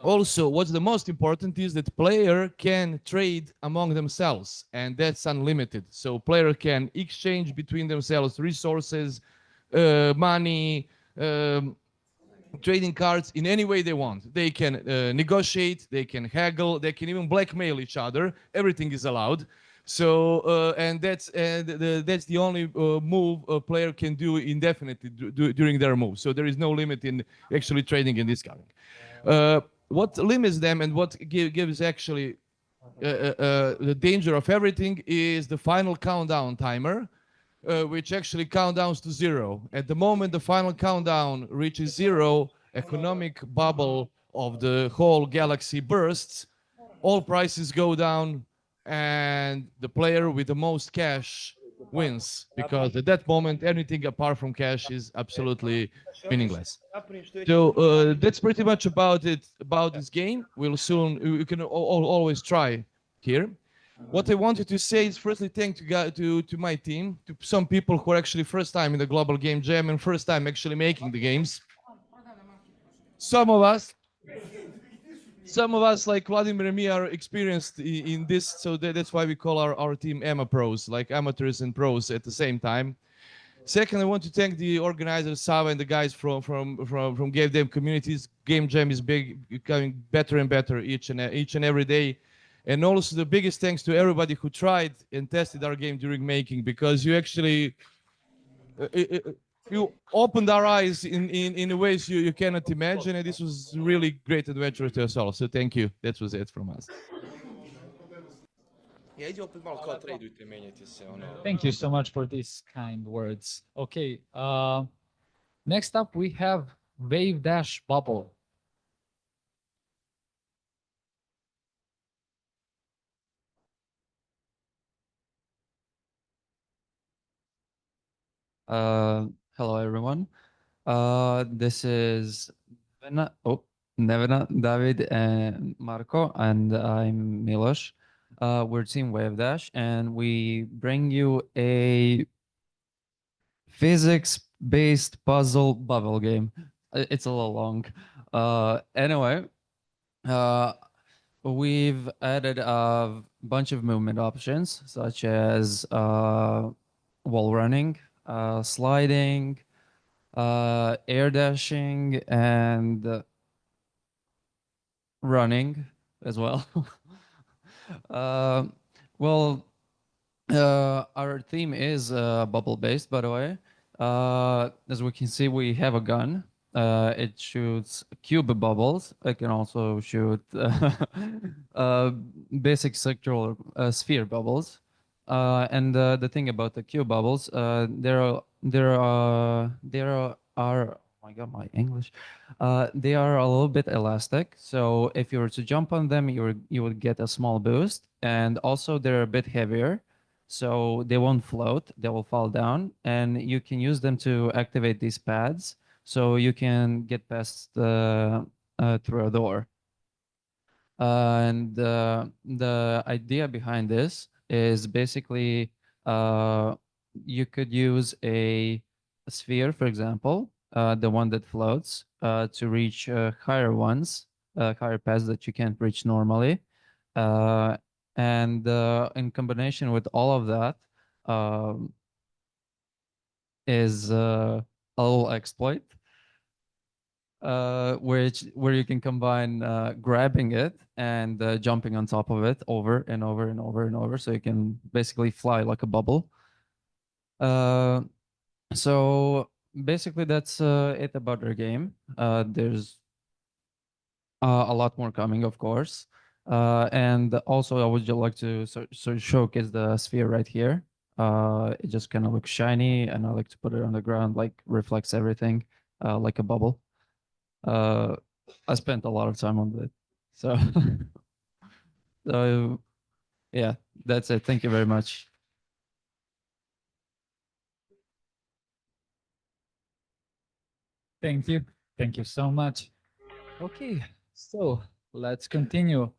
Speaker 15: Also, what's the most important is that player can trade among themselves, and that's unlimited. So player can exchange between themselves resources, money, trading cards in any way they want. They can negotiate, they can haggle, they can even blackmail each other. Everything is allowed. So and that's the only move a player can do indefinitely during their move. So there is no limit in actually trading and discarding. What limits them and what gives actually the danger of everything is the final countdown timer, which actually countdowns to 0. At the moment the final countdown reaches 0, economic bubble of the whole galaxy bursts, all prices go down, and the player with the most cash wins, because at that moment anything apart from cash is absolutely meaningless. So that's pretty much about this game. We'll soon, you can always try here. What I wanted to say is firstly thank to my team, to some people who are actually first time in the Global Game Jam and first time actually making the games. Some of us like Vladimir and me are experienced in this, so that's why we call our team AMA Pros, like amateurs and pros at the same time. Second, I want to thank the organizers, Sava and the guys from Game Jam communities. Game Jam is becoming better and better each and every day. And also the biggest thanks to everybody who tried and tested our game during making, because you actually you opened our eyes in ways you cannot imagine, and this was really great adventure to us all. So thank you. That was it from us.
Speaker 6: Thank you so much for these kind words. Okay, next up we have Wave Dash Bubble.
Speaker 16: Hello everyone. This is Nevena, David, and Marco, and I'm Milos. We're Team Wave Dash, and we bring you a physics-based puzzle bubble game. It's a little long. Anyway, we've added a bunch of movement options, such as wall running, sliding, air dashing, and running as well. Well, our theme is bubble based, by the way. As we can see, we have a gun It shoots cube bubbles. It can also shoot basic structural sphere bubbles. And the thing about the cube bubbles, oh my god, my English. They are a little bit elastic. So if you were to jump on them, you would get a small boost. And also they're a bit heavier. So they won't float, they will fall down. And you can use them to activate these pads. So you can get past through a door. And the idea behind this is basically you could use a sphere, for example, the one that floats, to reach higher ones, higher paths that you can't reach normally. And in combination with all of that is a little exploit. Where you can combine grabbing it and jumping on top of it over and over and over and over, so you can basically fly like a bubble. So basically that's it about our game. There's a lot more coming, of course. And also I would just like to showcase the sphere right here. It just kind of looks shiny, and I like to put it on the ground, like reflects everything like a bubble. I spent a lot of time on it. So, so yeah, that's it. Thank you very much.
Speaker 6: Thank you. Thank you so much. Okay, so let's continue.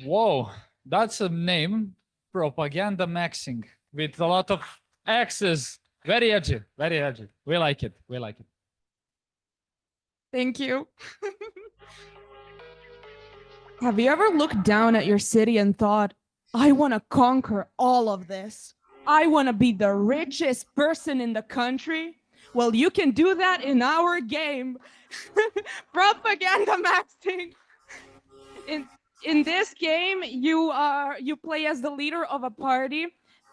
Speaker 6: Whoa, that's a name, propaganda maxing, with a lot of X's. Very edgy, very edgy. We like it. We like it.
Speaker 2: Thank you. Have you ever looked down at your city and thought, I want to conquer all of this? I want to be the richest person in the country? Well, you can do that in our game, Propaganda Maxing. In this game, you play as the leader of a party,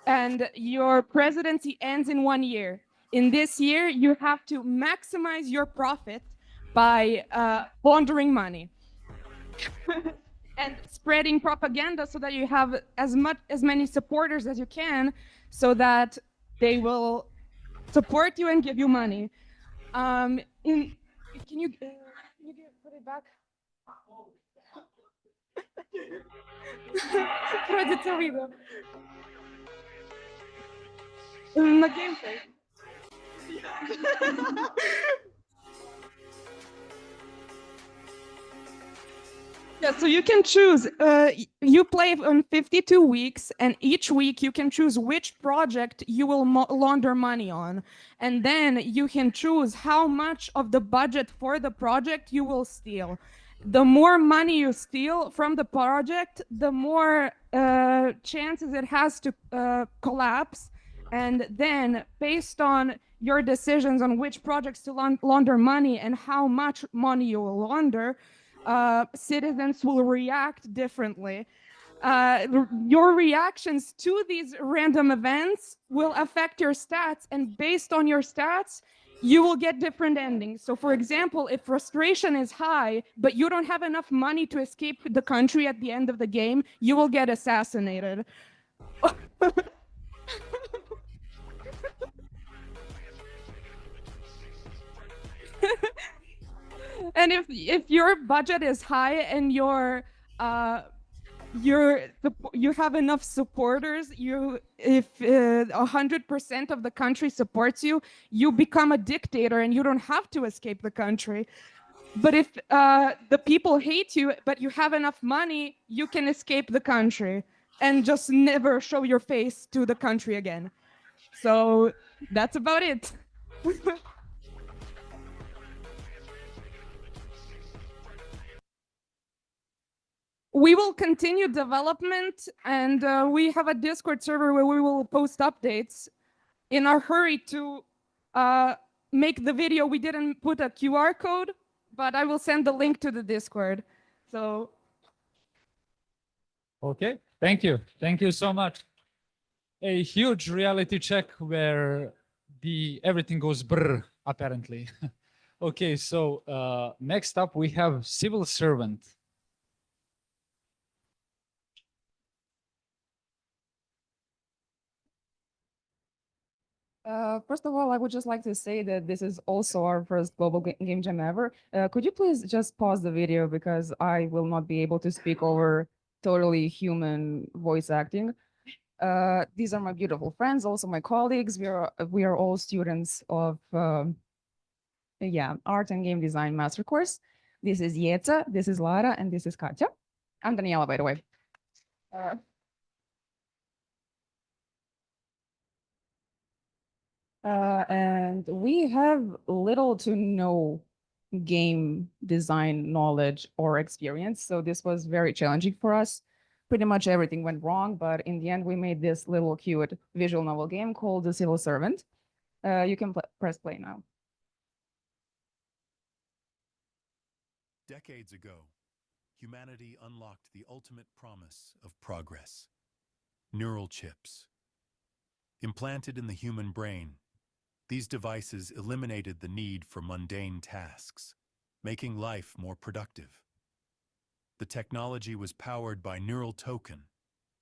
Speaker 2: and your presidency ends in 1 year. In this year, you have to maximize your profit by laundering money and spreading propaganda so that you have as many supporters as you can, so that they will support you and give you money. Can you put it back? Продите видео. На gameplay. Yeah, so you can choose. You play on 52 weeks, and each week you can choose which project you will launder money on. And then you can choose how much of the budget for the project you will steal. The more money you steal from the project, the more chances it has to collapse. And then, based on your decisions on which projects to launder money and how much money you will launder, citizens will react differently. Your reactions to these random events will affect your stats, and based on your stats, you will get different endings. So, for example, if frustration is high, but you don't have enough money to escape the country at the end of the game, you will get assassinated. And if your budget is high and you have enough supporters, if 100% of the country supports you, you become a dictator and you don't have to escape the country. But if the people hate you, but you have enough money, you can escape the country and just never show your face to the country again. So that's about it. We will continue development, and we have a Discord server where we will post updates. In our hurry to make the video, we didn't put a QR code, but I will send the link to the Discord. So,
Speaker 6: okay, thank you. Thank you so much. A huge reality check where everything goes brr, apparently. Okay, so next up we have civil servant.
Speaker 2: First of all, I would just like to say that this is also our first global game jam ever. Could you please just pause the video because I will not be able to speak over totally human voice acting. These are my beautiful friends, also my colleagues. We are all students of art and game design master course. This is Yetza, this is Lara, and this is Katya. I'm Daniela, by the way. And we have little to no game design knowledge or experience, so this was very challenging for us. Pretty much everything went wrong, but in the end, we made this little cute visual novel game called The Civil Servant. You can press play now.
Speaker 17: Decades ago, humanity unlocked the ultimate promise of progress: neural chips. Implanted in the human brain, these devices eliminated the need for mundane tasks, making life more productive. The technology was powered by Neural Token,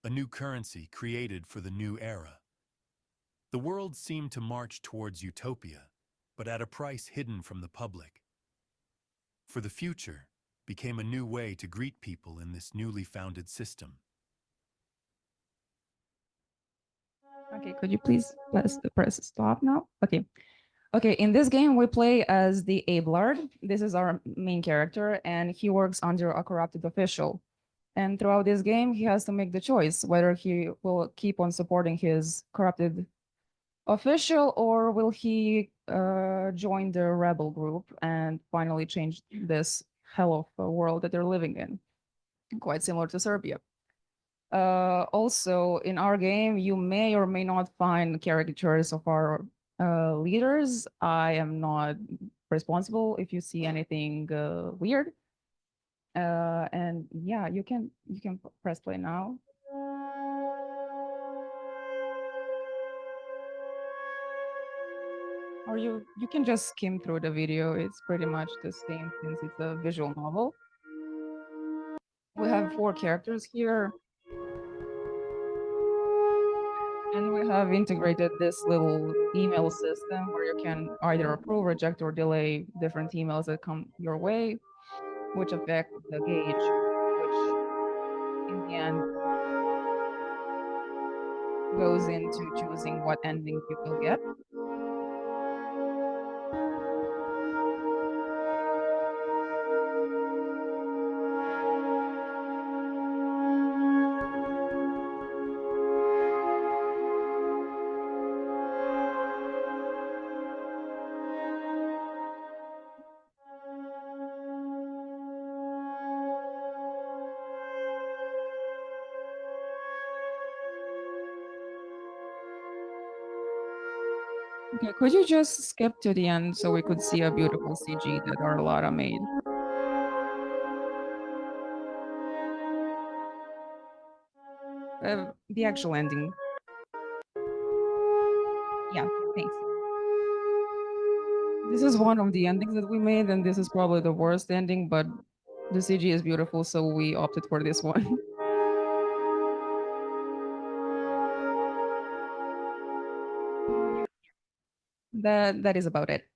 Speaker 17: a new currency created for the new era. The world seemed to march towards utopia, but at a price hidden from the public. For the future became a new way to greet people in this newly founded system.
Speaker 2: Okay, could you please press stop now? Okay. Okay, in this game, we play as the Abelard. This is our main character, and he works under a corrupted official. And throughout this game, he has to make the choice whether he will keep on supporting his corrupted official or will he join the rebel group and finally change this hell of a world that they're living in, quite similar to Serbia. Also, in our game, you may or may not find caricatures of our leaders. I am not responsible if you see anything weird. And yeah, you can press play now. Or you can just skim through the video. It's pretty much the same since it's a visual novel. We have 4 characters here. And we have integrated this little email system where you can either approve, reject, or delay different emails that come your way, which affect the gauge, which in the end goes into choosing what ending you will get. Okay, could you just skip to the end so we could see a beautiful CG that our Lara made? The actual ending. Yeah, thanks. This is one of the endings that we made, and this is probably the worst ending, but the CG is beautiful, so we opted for this one. That is about it.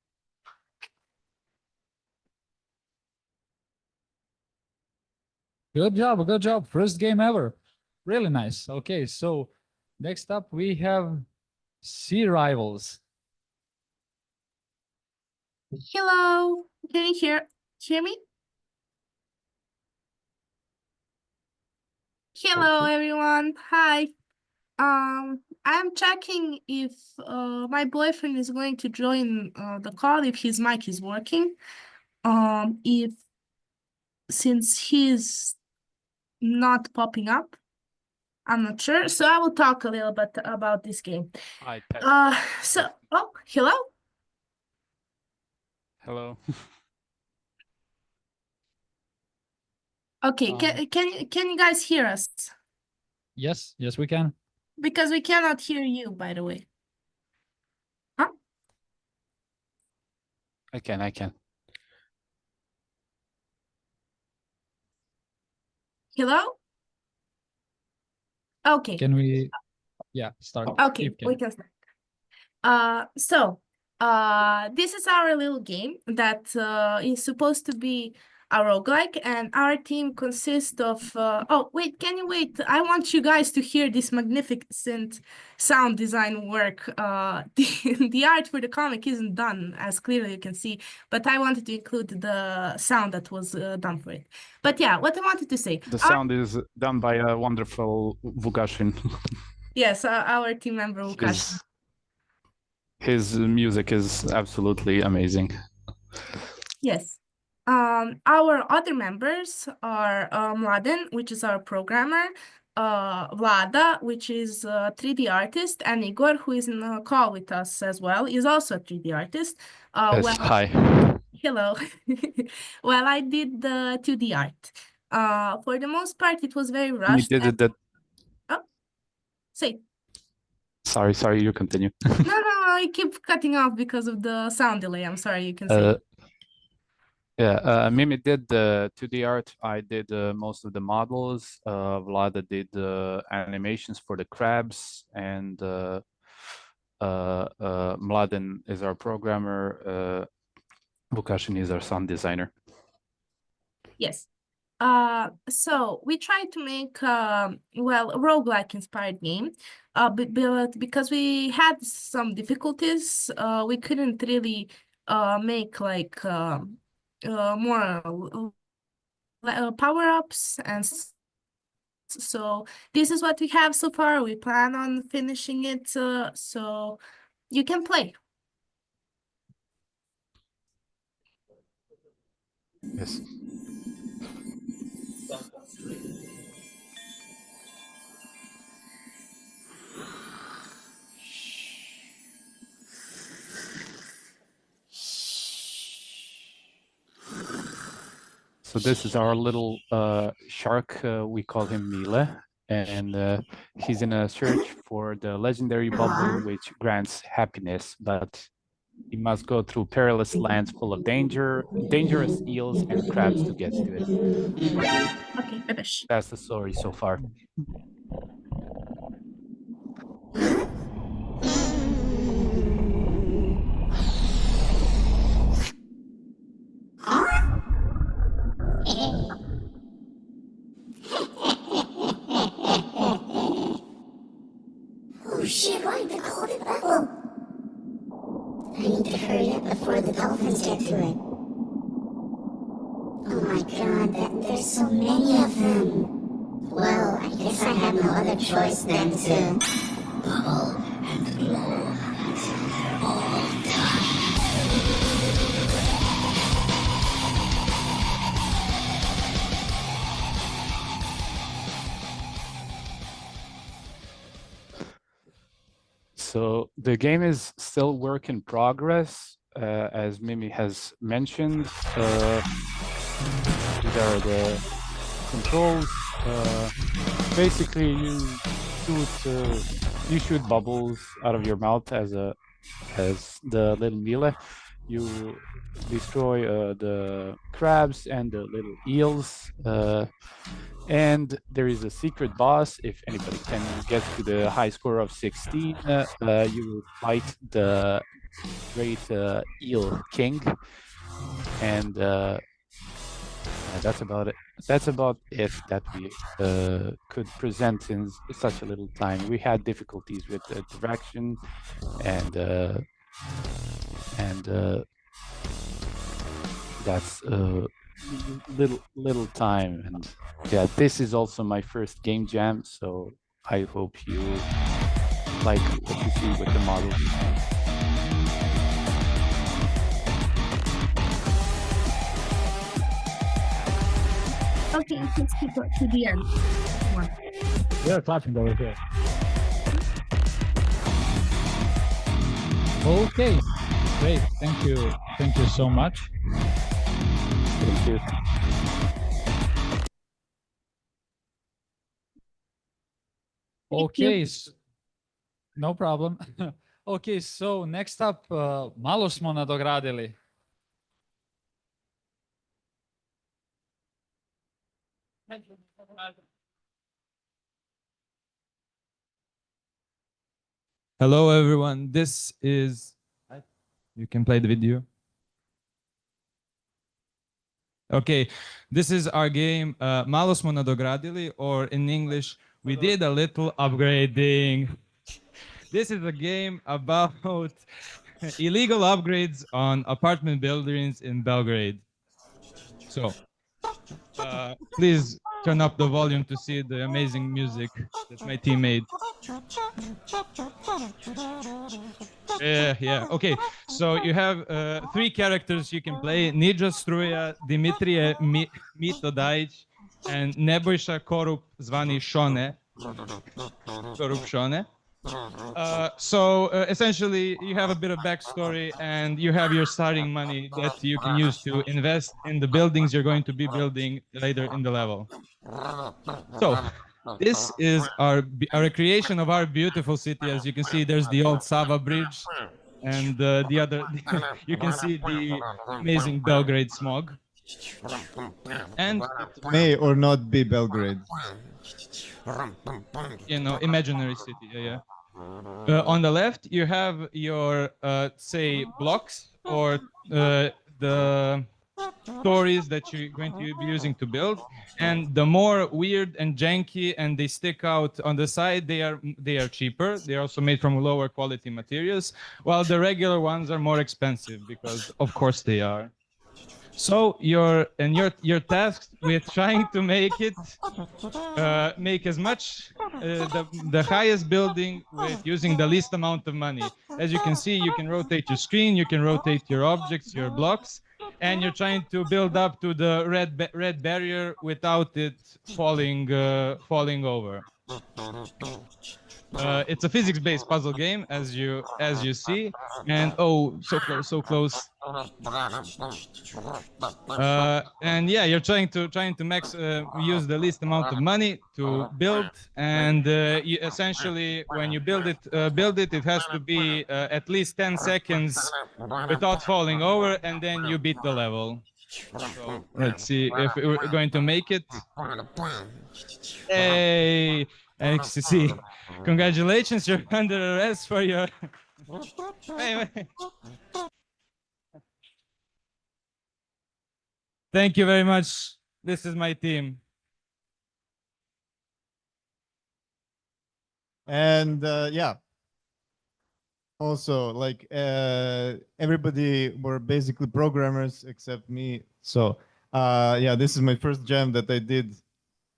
Speaker 6: Good job, good job. First game ever. Really nice. Okay, so next up we have Sea Rivals.
Speaker 18: Hello, can you hear me? Hello, everyone. Hi. I'm checking if my boyfriend is going to join the call, if his mic is working. If since he's not popping up, I'm not sure. So I will talk a little bit about this game.
Speaker 24: Hi,
Speaker 18: Oh, hello.
Speaker 24: hello.
Speaker 18: Okay, can you guys hear us?
Speaker 6: Yes, yes, we can.
Speaker 18: Because we cannot hear you, by the way.
Speaker 24: I can.
Speaker 18: Hello? Okay.
Speaker 6: Can we, yeah, start?
Speaker 18: Okay,
Speaker 6: You
Speaker 18: we
Speaker 6: can.
Speaker 18: can start. This is our little game that is supposed to be a roguelike, and our team consists of oh wait, can you wait? I want you guys to hear this magnificent sound design work. The art for the comic isn't done, as clearly you can see, but I wanted to include the sound that was done for it. But yeah, what I wanted to say.
Speaker 19: The sound is done by a wonderful Vugashin.
Speaker 18: Yes, our team member Lukash.
Speaker 19: His music is absolutely amazing.
Speaker 18: Yes. Our other members are Mladen, which is our programmer, Vlada, which is a 3D artist, and Igor, who is in a call with us as well, is also a 3D artist.
Speaker 19: Yes,
Speaker 18: Well,
Speaker 19: hi.
Speaker 18: hello. Well, I did the 2D art. For the most part, it was very
Speaker 19: You
Speaker 18: rushed.
Speaker 19: did
Speaker 18: And...
Speaker 19: it that.
Speaker 18: Oh, say.
Speaker 19: Sorry, you continue.
Speaker 18: No, I keep cutting off because of the sound delay. I'm sorry, you can say.
Speaker 19: Yeah, Mimi did the 2D art. I did most of the models. Vlada did the animations for the crabs, and Mladen is our programmer. Vukashin is our sound designer.
Speaker 18: Yes. So we tried to make well, a roguelike inspired game, but because we had some difficulties, we couldn't really make like more power-ups, and so this is what we have so far. We plan on finishing it, so you can play.
Speaker 19: Yes. So this is our little shark. We call him Mile, and he's in a search for the legendary bubble which grants happiness, but he must go through perilous lands full of dangerous eels and crabs to get to it.
Speaker 18: Okay, finish.
Speaker 19: That's the story so far.
Speaker 20: Oh shit, right, the golden bubble. I need to hurry up before the dolphins get to it. Oh my god, there's so many of them. Well, I guess I have no other choice than to bubble and blow until they're all done.
Speaker 19: So the game is still work in progress, as Mimi has mentioned. These are the controls. Basically, you shoot bubbles out of your mouth as the little Mile. You destroy the crabs and the little eels. And there is a secret boss. If anybody can get to the high score of 16, you will fight the great eel king. And that's about it. That's about it that we could present in such a little time. We had difficulties with the direction and that's little time. And yeah, this is also my first game jam, so I hope you like what you see with the models.
Speaker 18: Okay, let's keep it to the end. Come on.
Speaker 6: We're clapping over here. Okay, great. Thank you. Thank you so much.
Speaker 19: Thank you.
Speaker 6: Okay, no problem. Okay, so next up, malo smo nadogradili.
Speaker 11: Hello, everyone. This is. You can play the video. Okay, this is our game. Malo smo nadogradili, or in English, we did a little upgrading. This is a game about illegal upgrades on apartment buildings in Belgrade. So, please turn up the volume to see the amazing music that my team made. Yeah. Okay, so you have three characters you can play: Nidra Struja, Dimitrije Mitodajic, and Nebojša Korup zvani Shone. Korup Shone. Essentially, you have a bit of backstory, and you have your starting money that you can use to invest in the buildings you're going to be building later in the level. So, this is our recreation of our beautiful city. As you can see, there's the old Sava Bridge, and the other, you can see the amazing Belgrade smog. And
Speaker 3: may or not be Belgrade.
Speaker 11: Imaginary city. Yeah. On the left, you have your, say, blocks or the stories that you're going to be using to build. And the more weird and janky and they stick out on the side, they are cheaper. They're also made from lower quality materials, while the regular ones are more expensive because, of course, they are. So you're tasked with trying to make as much the highest building with using the least amount of money. As you can see, you can rotate your screen, you can rotate your objects, your blocks, and you're trying to build up to the red barrier without it falling over. It's a physics-based puzzle game, as you see, and so close. And yeah, you're trying to use the least amount of money to build, and essentially, when you build it, it has to be at least 10 seconds without falling over, and then you beat the level. So let's see if we're going to make it. Hey, XCC. Congratulations, you're under arrest for your... Wait. Thank you very much. This is my team.
Speaker 3: And yeah. Also, like everybody were basically programmers except me. So yeah, this is my first jam that I did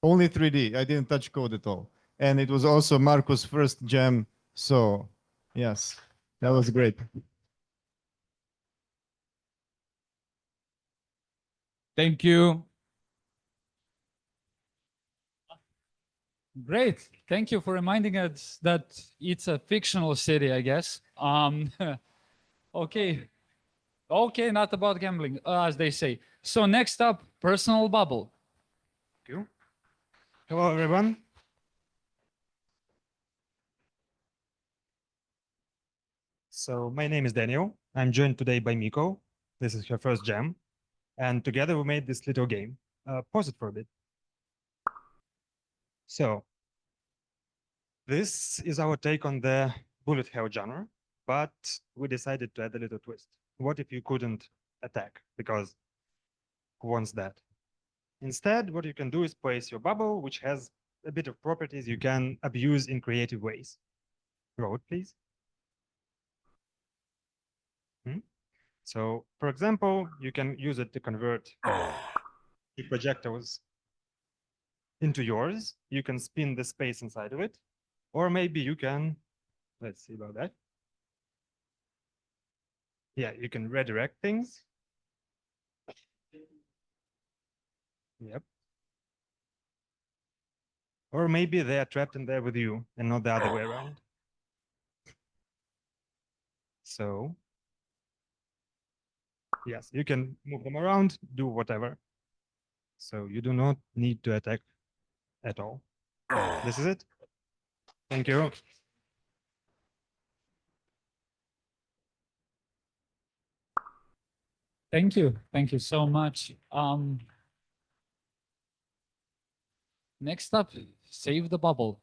Speaker 3: only 3D. I didn't touch code at all. And it was also Marco's first jam. So yes, that was great.
Speaker 11: Thank you.
Speaker 6: Great. Thank you for reminding us that it's a fictional city, I guess. Okay. Okay, not about gambling, as they say. So next up, personal bubble.
Speaker 14: Thank you. Hello, everyone. So my name is Daniel. I'm joined today by Miko. This is her first jam. And together we made this little game. Pause it for a bit. So this is our take on the bullet hell genre, but we decided to add a little twist. What if you couldn't attack? Because who wants that? Instead, what you can do is place your bubble, which has a bit of properties you can abuse in creative ways. Roll it, please. So, for example, you can use it to convert the projectiles into yours. You can spin the space inside of it. Or maybe you can, let's see about that. Yeah, you can redirect things. Yep. Or maybe they are trapped in there with you and not the other way around. So, yes, you can move them around, do whatever. So you do not need to attack at all. This is it. Thank you.
Speaker 6: Thank you. Thank you so much. Next up, save the bubble.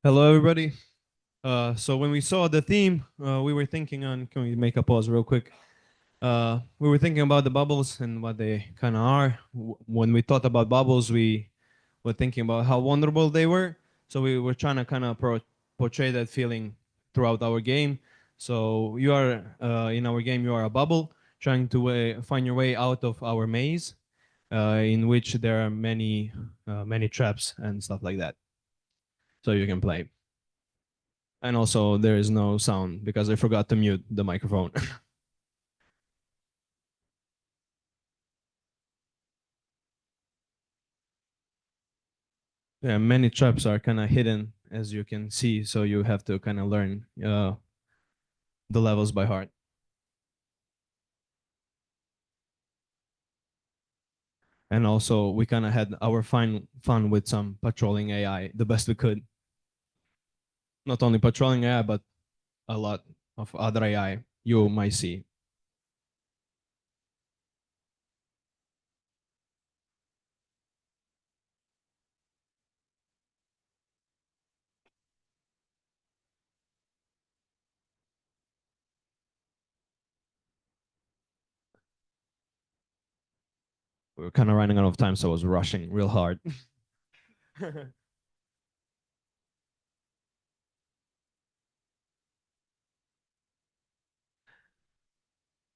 Speaker 5: Hello, everybody. So when we saw the theme, we were thinking on, can we make a pause real quick? We were thinking about the bubbles and what they kind of are. When we thought about bubbles, we were thinking about how vulnerable they were. So we were trying to kind of portray that feeling throughout our game. So you are, in our game, you are a bubble trying to find your way out of our maze, in which there are many traps and stuff like that. So you can play. And also there is no sound because I forgot to mute the microphone. Yeah, many traps are kind of hidden, as you can see, so you have to kind of learn the levels by heart. And also we kind of had our fun with some patrolling AI the best we could. Not only patrolling AI, but a lot of other AI you might see. We were kind of running out of time, so I was rushing real hard.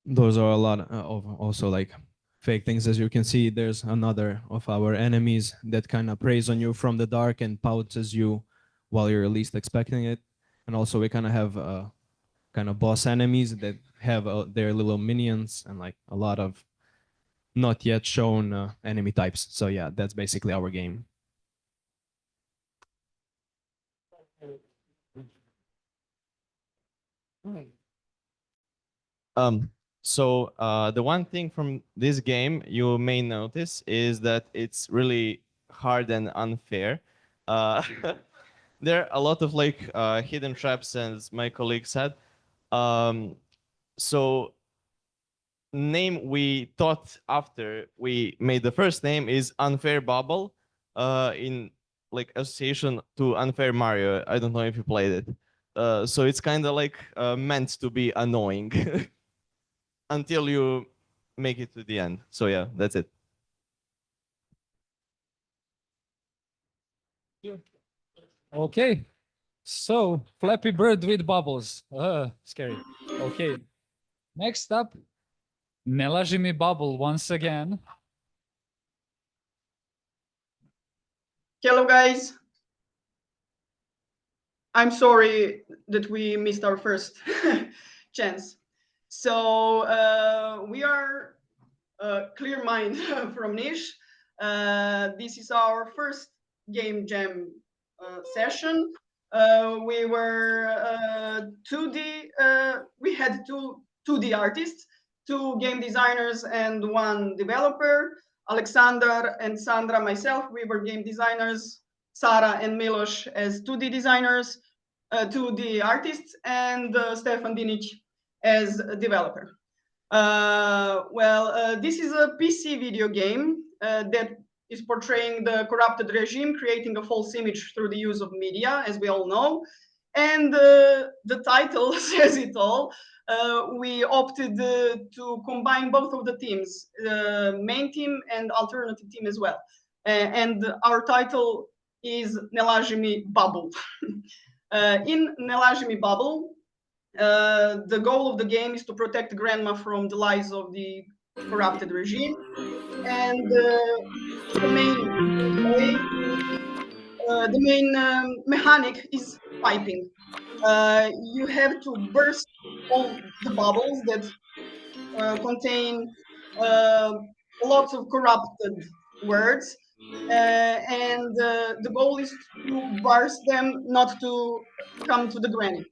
Speaker 5: Those are a lot of also like fake things. As you can see, there's another of our enemies that kind of preys on you from the dark and pounces you while you're least expecting it. And also we kind of have kind of boss enemies that have their little minions and like a lot of not yet shown enemy types. So yeah, that's basically our game.
Speaker 9: The one thing from this game you may notice is that it's really hard and unfair. Uh, there are a lot of like hidden traps, as my colleague said. So name we thought after we made the first name is Unfair Bubble, in like association to Unfair Mario. I don't know if you played it. So it's kind of like meant to be annoying until you make it to the end. So yeah, that's it.
Speaker 6: Okay, so Flappy Bird with bubbles. Scary. Okay, next up, Nelaži mi bubble once again.
Speaker 21: Hello, guys. I'm sorry that we missed our first chance. So we are Clear Mind from Niš. This is our first game jam session. We were 2D. We had two 2D artists, two game designers, and one developer. Alexander and Sandra, myself, we were game designers. Sara and Milos as 2D designers, 2D artists, and Stefan Dinic as a developer. This is a PC video game that is portraying the corrupted regime, creating a false image through the use of media, as we all know. And the title says it all. We opted to combine both of the teams, main team and alternative team as well. And our title is Nelaži mi Bubble. In Nelaži mi Bubble, the goal of the game is to protect grandma from the lies of the corrupted regime. And the main gameplay, the main mechanic is piping. You have to burst all the bubbles that contain lots of corrupted words. And the goal is to burst them, not to come to the granny.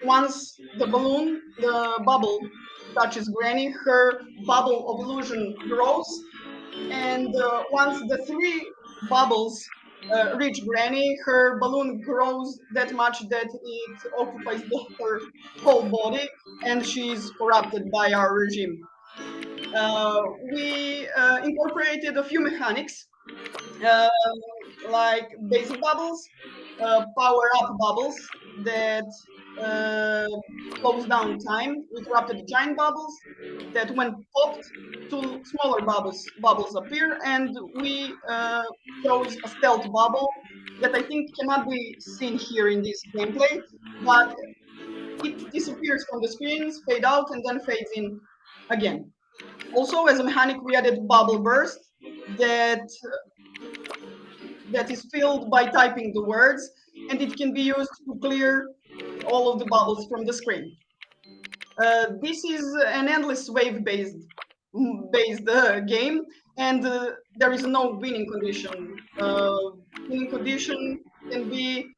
Speaker 21: Once the balloon, the bubble touches granny, her bubble of illusion grows. And once the three bubbles rich granny, her balloon grows that much that it occupies her whole body, and she's corrupted by our regime. We incorporated a few mechanics like basic bubbles, power up bubbles that slows down time. We corrupted giant bubbles that when popped, two smaller bubbles appear, and we chose a stealth bubble that I think cannot be seen here in this gameplay, but it disappears from the screens, fade out, and then fades in again. Also, as a mechanic, we added bubble burst that is filled by typing the words, and it can be used to clear all of the bubbles from the screen. This is an endless wave based game, and there is no winning condition. Winning condition can be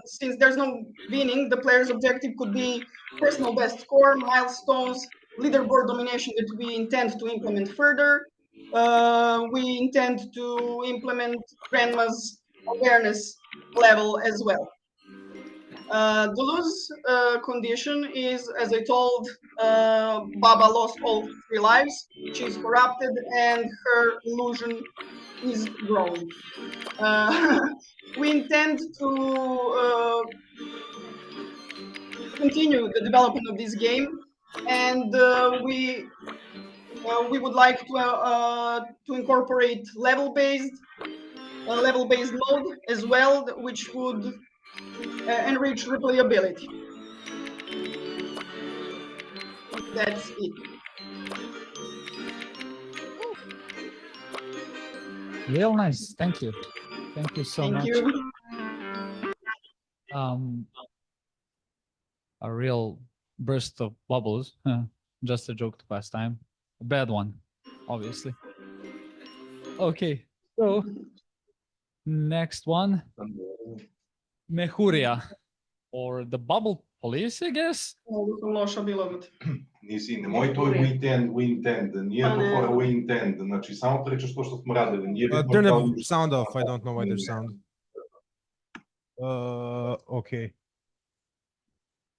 Speaker 21: since there's no winning, the player's objective could be personal best score, milestones, leaderboard domination that we intend to implement further. We intend to implement grandma's awareness level as well. The lose condition is, as I told, Baba lost all 3 lives. She's corrupted and her illusion is growing. We intend to continue the development of this game, and we would like to incorporate level-based mode as well, which would enrich replayability. That's it.
Speaker 6: Real nice. Thank you. Thank you so much.
Speaker 21: Thank you.
Speaker 6: A real burst of bubbles. Just a joke to pass time. A bad one, obviously. Okay, so next one. Mehuria, or the bubble police, I guess.
Speaker 21: Loša bila od.
Speaker 7: Nisi, nemoj to we intend, nije to fora we intend, znači samo pričaš to što smo radili, nije bitno
Speaker 5: Turn
Speaker 7: da li-
Speaker 5: the sound off. I don't know why there's sound. Okay.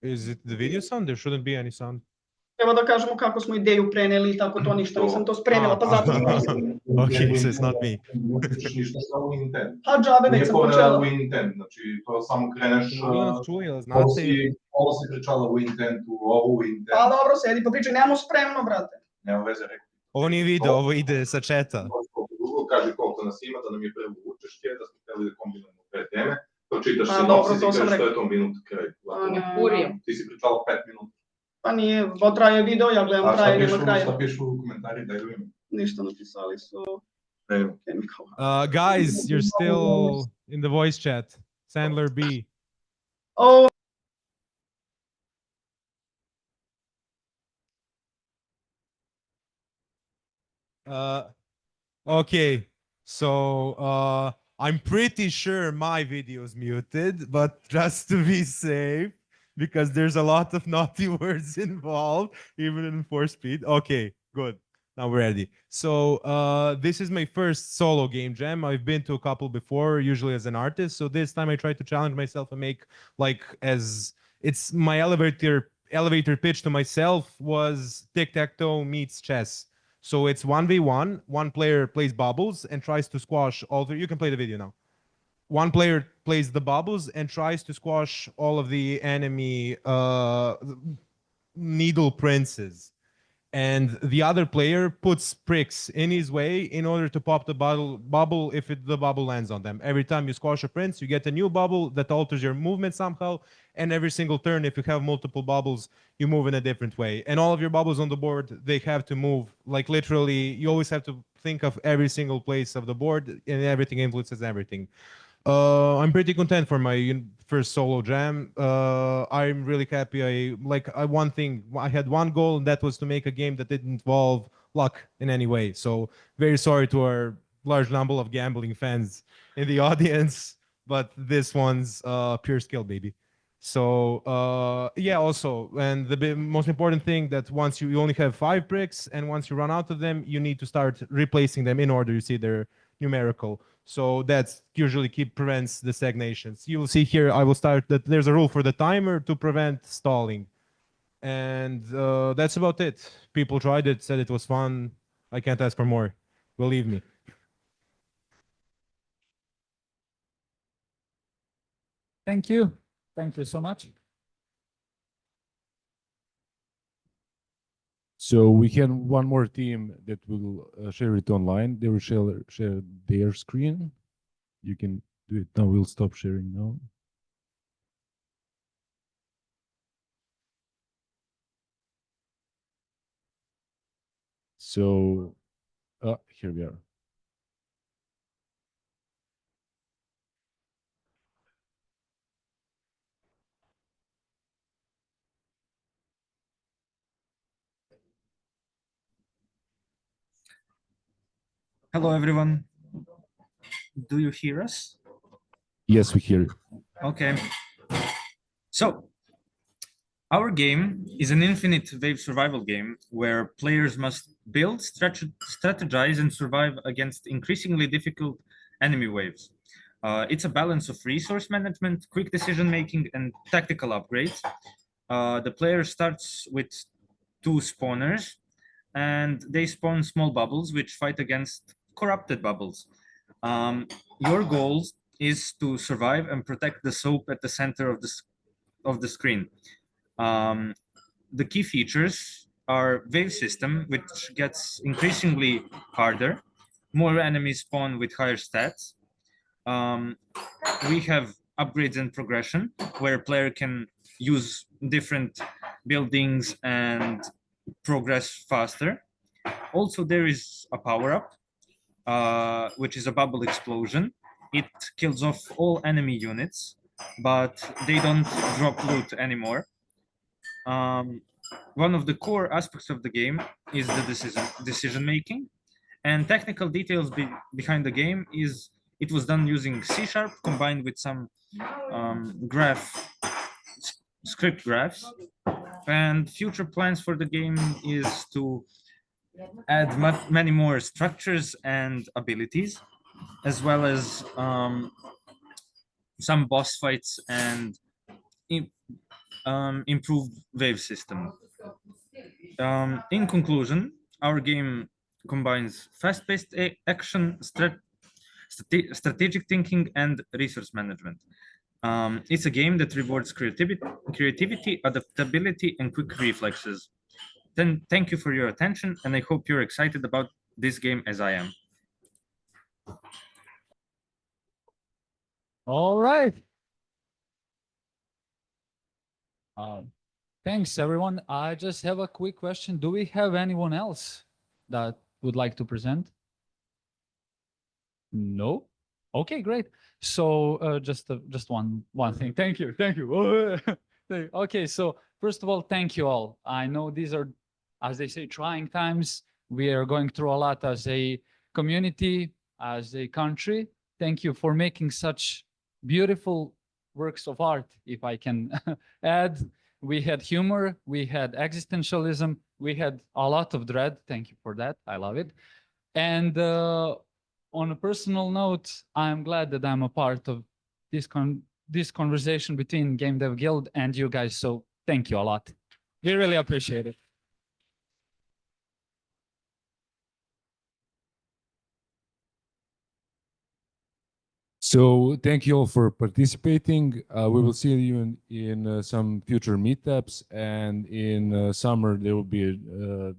Speaker 5: Is it the video sound? There shouldn't be any sound.
Speaker 21: Treba da kažemo kako smo ideju preneli i tako to ništa, nisam to spremila, pa zato sam mislila.
Speaker 5: Okay, so it's not me.
Speaker 7: Ne pričaš ništa sa we intend.
Speaker 21: A džabe,
Speaker 7: Nije
Speaker 21: već sam
Speaker 7: fora
Speaker 21: počela.
Speaker 7: we intend, znači to samo kreneš,
Speaker 5: Bilo nas čuje, jel znate?
Speaker 7: ovo si pričala we intend, ovo we intend.
Speaker 21: Pa dobro, sedi pa pričaj, nemamo spremno, brate.
Speaker 7: Nema veze, rekao.
Speaker 5: Ovo nije video, ovo ide sa chata.
Speaker 7: Kaže koliko nas ima, da nam je prvo učešće, da smo htjeli da kombinujemo 5 teme. Pročitaš
Speaker 21: A,
Speaker 7: se
Speaker 21: dobro,
Speaker 7: nopsis
Speaker 21: to
Speaker 7: i
Speaker 21: sam
Speaker 7: kažeš što
Speaker 21: rekla.
Speaker 7: je to minut kraj. Ti si pričala 5 minuta.
Speaker 21: Pa nije, bo traje video, ja gledam, traje, nema kraja.
Speaker 7: Šta pišu u komentari, daj da vidim.
Speaker 21: Ništa napisali su.
Speaker 5: Guys, you're still in the voice chat. Sandler B.
Speaker 21: Oh.
Speaker 5: Okay, so I'm pretty sure my video is muted, but just to be safe, because there's a lot of naughty words involved, even in 4-speed. Okay, good. Now we're ready. So this is my first solo game jam. I've been to a couple before, usually as an artist. So this time I tried to challenge myself and make like it's my elevator pitch to myself was tic-tac-toe meets chess. So it's 1v1. One player plays bubbles and tries to squash all the. You can play the video now. One player plays the bubbles and tries to squash all of the enemy needle princes. And the other player puts pricks in his way in order to pop the bubble if the bubble lands on them. Every time you squash a prince, you get a new bubble that alters your movement somehow. And every single turn, if you have multiple bubbles, you move in a different way. And all of your bubbles on the board, they have to move. Like literally, you always have to think of every single place of the board, and everything influences everything. I'm pretty content for my first solo jam. I'm really happy. I had one goal, and that was to make a game that didn't involve luck in any way. So very sorry to our large number of gambling fans in the audience, but this one's pure skill, baby. So yeah, also, and the most important thing that once you only have 5 bricks, and once you run out of them, you need to start replacing them in order. You see, they're
Speaker 4: numerical. So that's usually prevents the stagnations. You will see here, I will start that there's a rule for the timer to prevent stalling. And that's about it. People tried it, said it was fun. I can't ask for more. Believe me.
Speaker 6: Thank you. Thank you so much.
Speaker 8: So we have one more team that will share it online. They will share their screen. You can do it now. We'll stop sharing now. So here we are.
Speaker 22: Hello, everyone. Do you hear us?
Speaker 8: Yes, we hear you.
Speaker 22: Okay. So, our game is an infinite wave survival game where players must build, strategize, and survive against increasingly difficult enemy waves. It's a balance of resource management, quick decision making, and tactical upgrades. The player starts with 2 spawners, and they spawn small bubbles which fight against corrupted bubbles. Your goal is to survive and protect the soap at the center of the screen. The key features are wave system, which gets increasingly harder. More enemies spawn with higher stats. We have upgrades and progression, where a player can use different buildings and progress faster. Also, there is a power-up, which is a bubble explosion. It kills off all enemy units, but they don't drop loot anymore. One of the core aspects of the game is the decision making, and technical details behind the game is it was done using C# combined with some script graphs. And future plans for the game is to add many more structures and abilities, as well as some boss fights and improved wave system. In conclusion, our game combines fast-paced action, strategic thinking, and resource management. It's a game that rewards creativity, adaptability, and quick reflexes. Then thank you for your attention, and I hope you're excited about this game as I am.
Speaker 6: All right. Thanks, everyone. I just have a quick question. Do we have anyone else that would like to present? No? Okay, great. So just one thing. Thank you. Thank you. Okay, so first of all, thank you all. I know these are, as they say, trying times. We are going through a lot as a community, as a country. Thank you for making such beautiful works of art, if I can add. We had humor, we had existentialism, we had a lot of dread. Thank you for that. I love it. And on a personal note, I'm glad that I'm a part of this conversation between Game Dev Guild and you guys. So thank you a lot. We really appreciate it.
Speaker 8: So thank you all for participating. We will see you in some future meetups, and in summer there will be a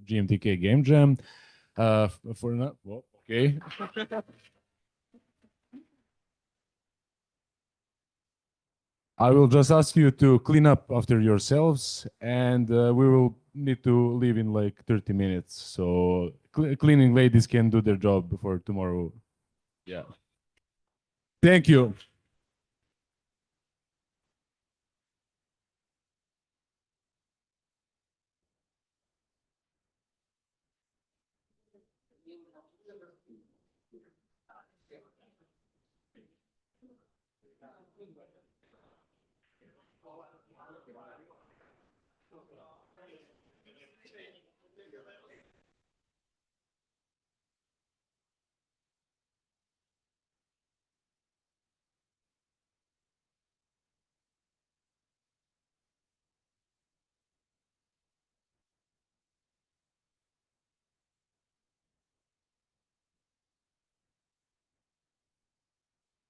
Speaker 8: GMTK Game Jam. For now, well, okay. I will just ask you to clean up after yourselves, and we will need to leave in like 30 minutes. So cleaning ladies can do their job before tomorrow. Yeah. Thank you.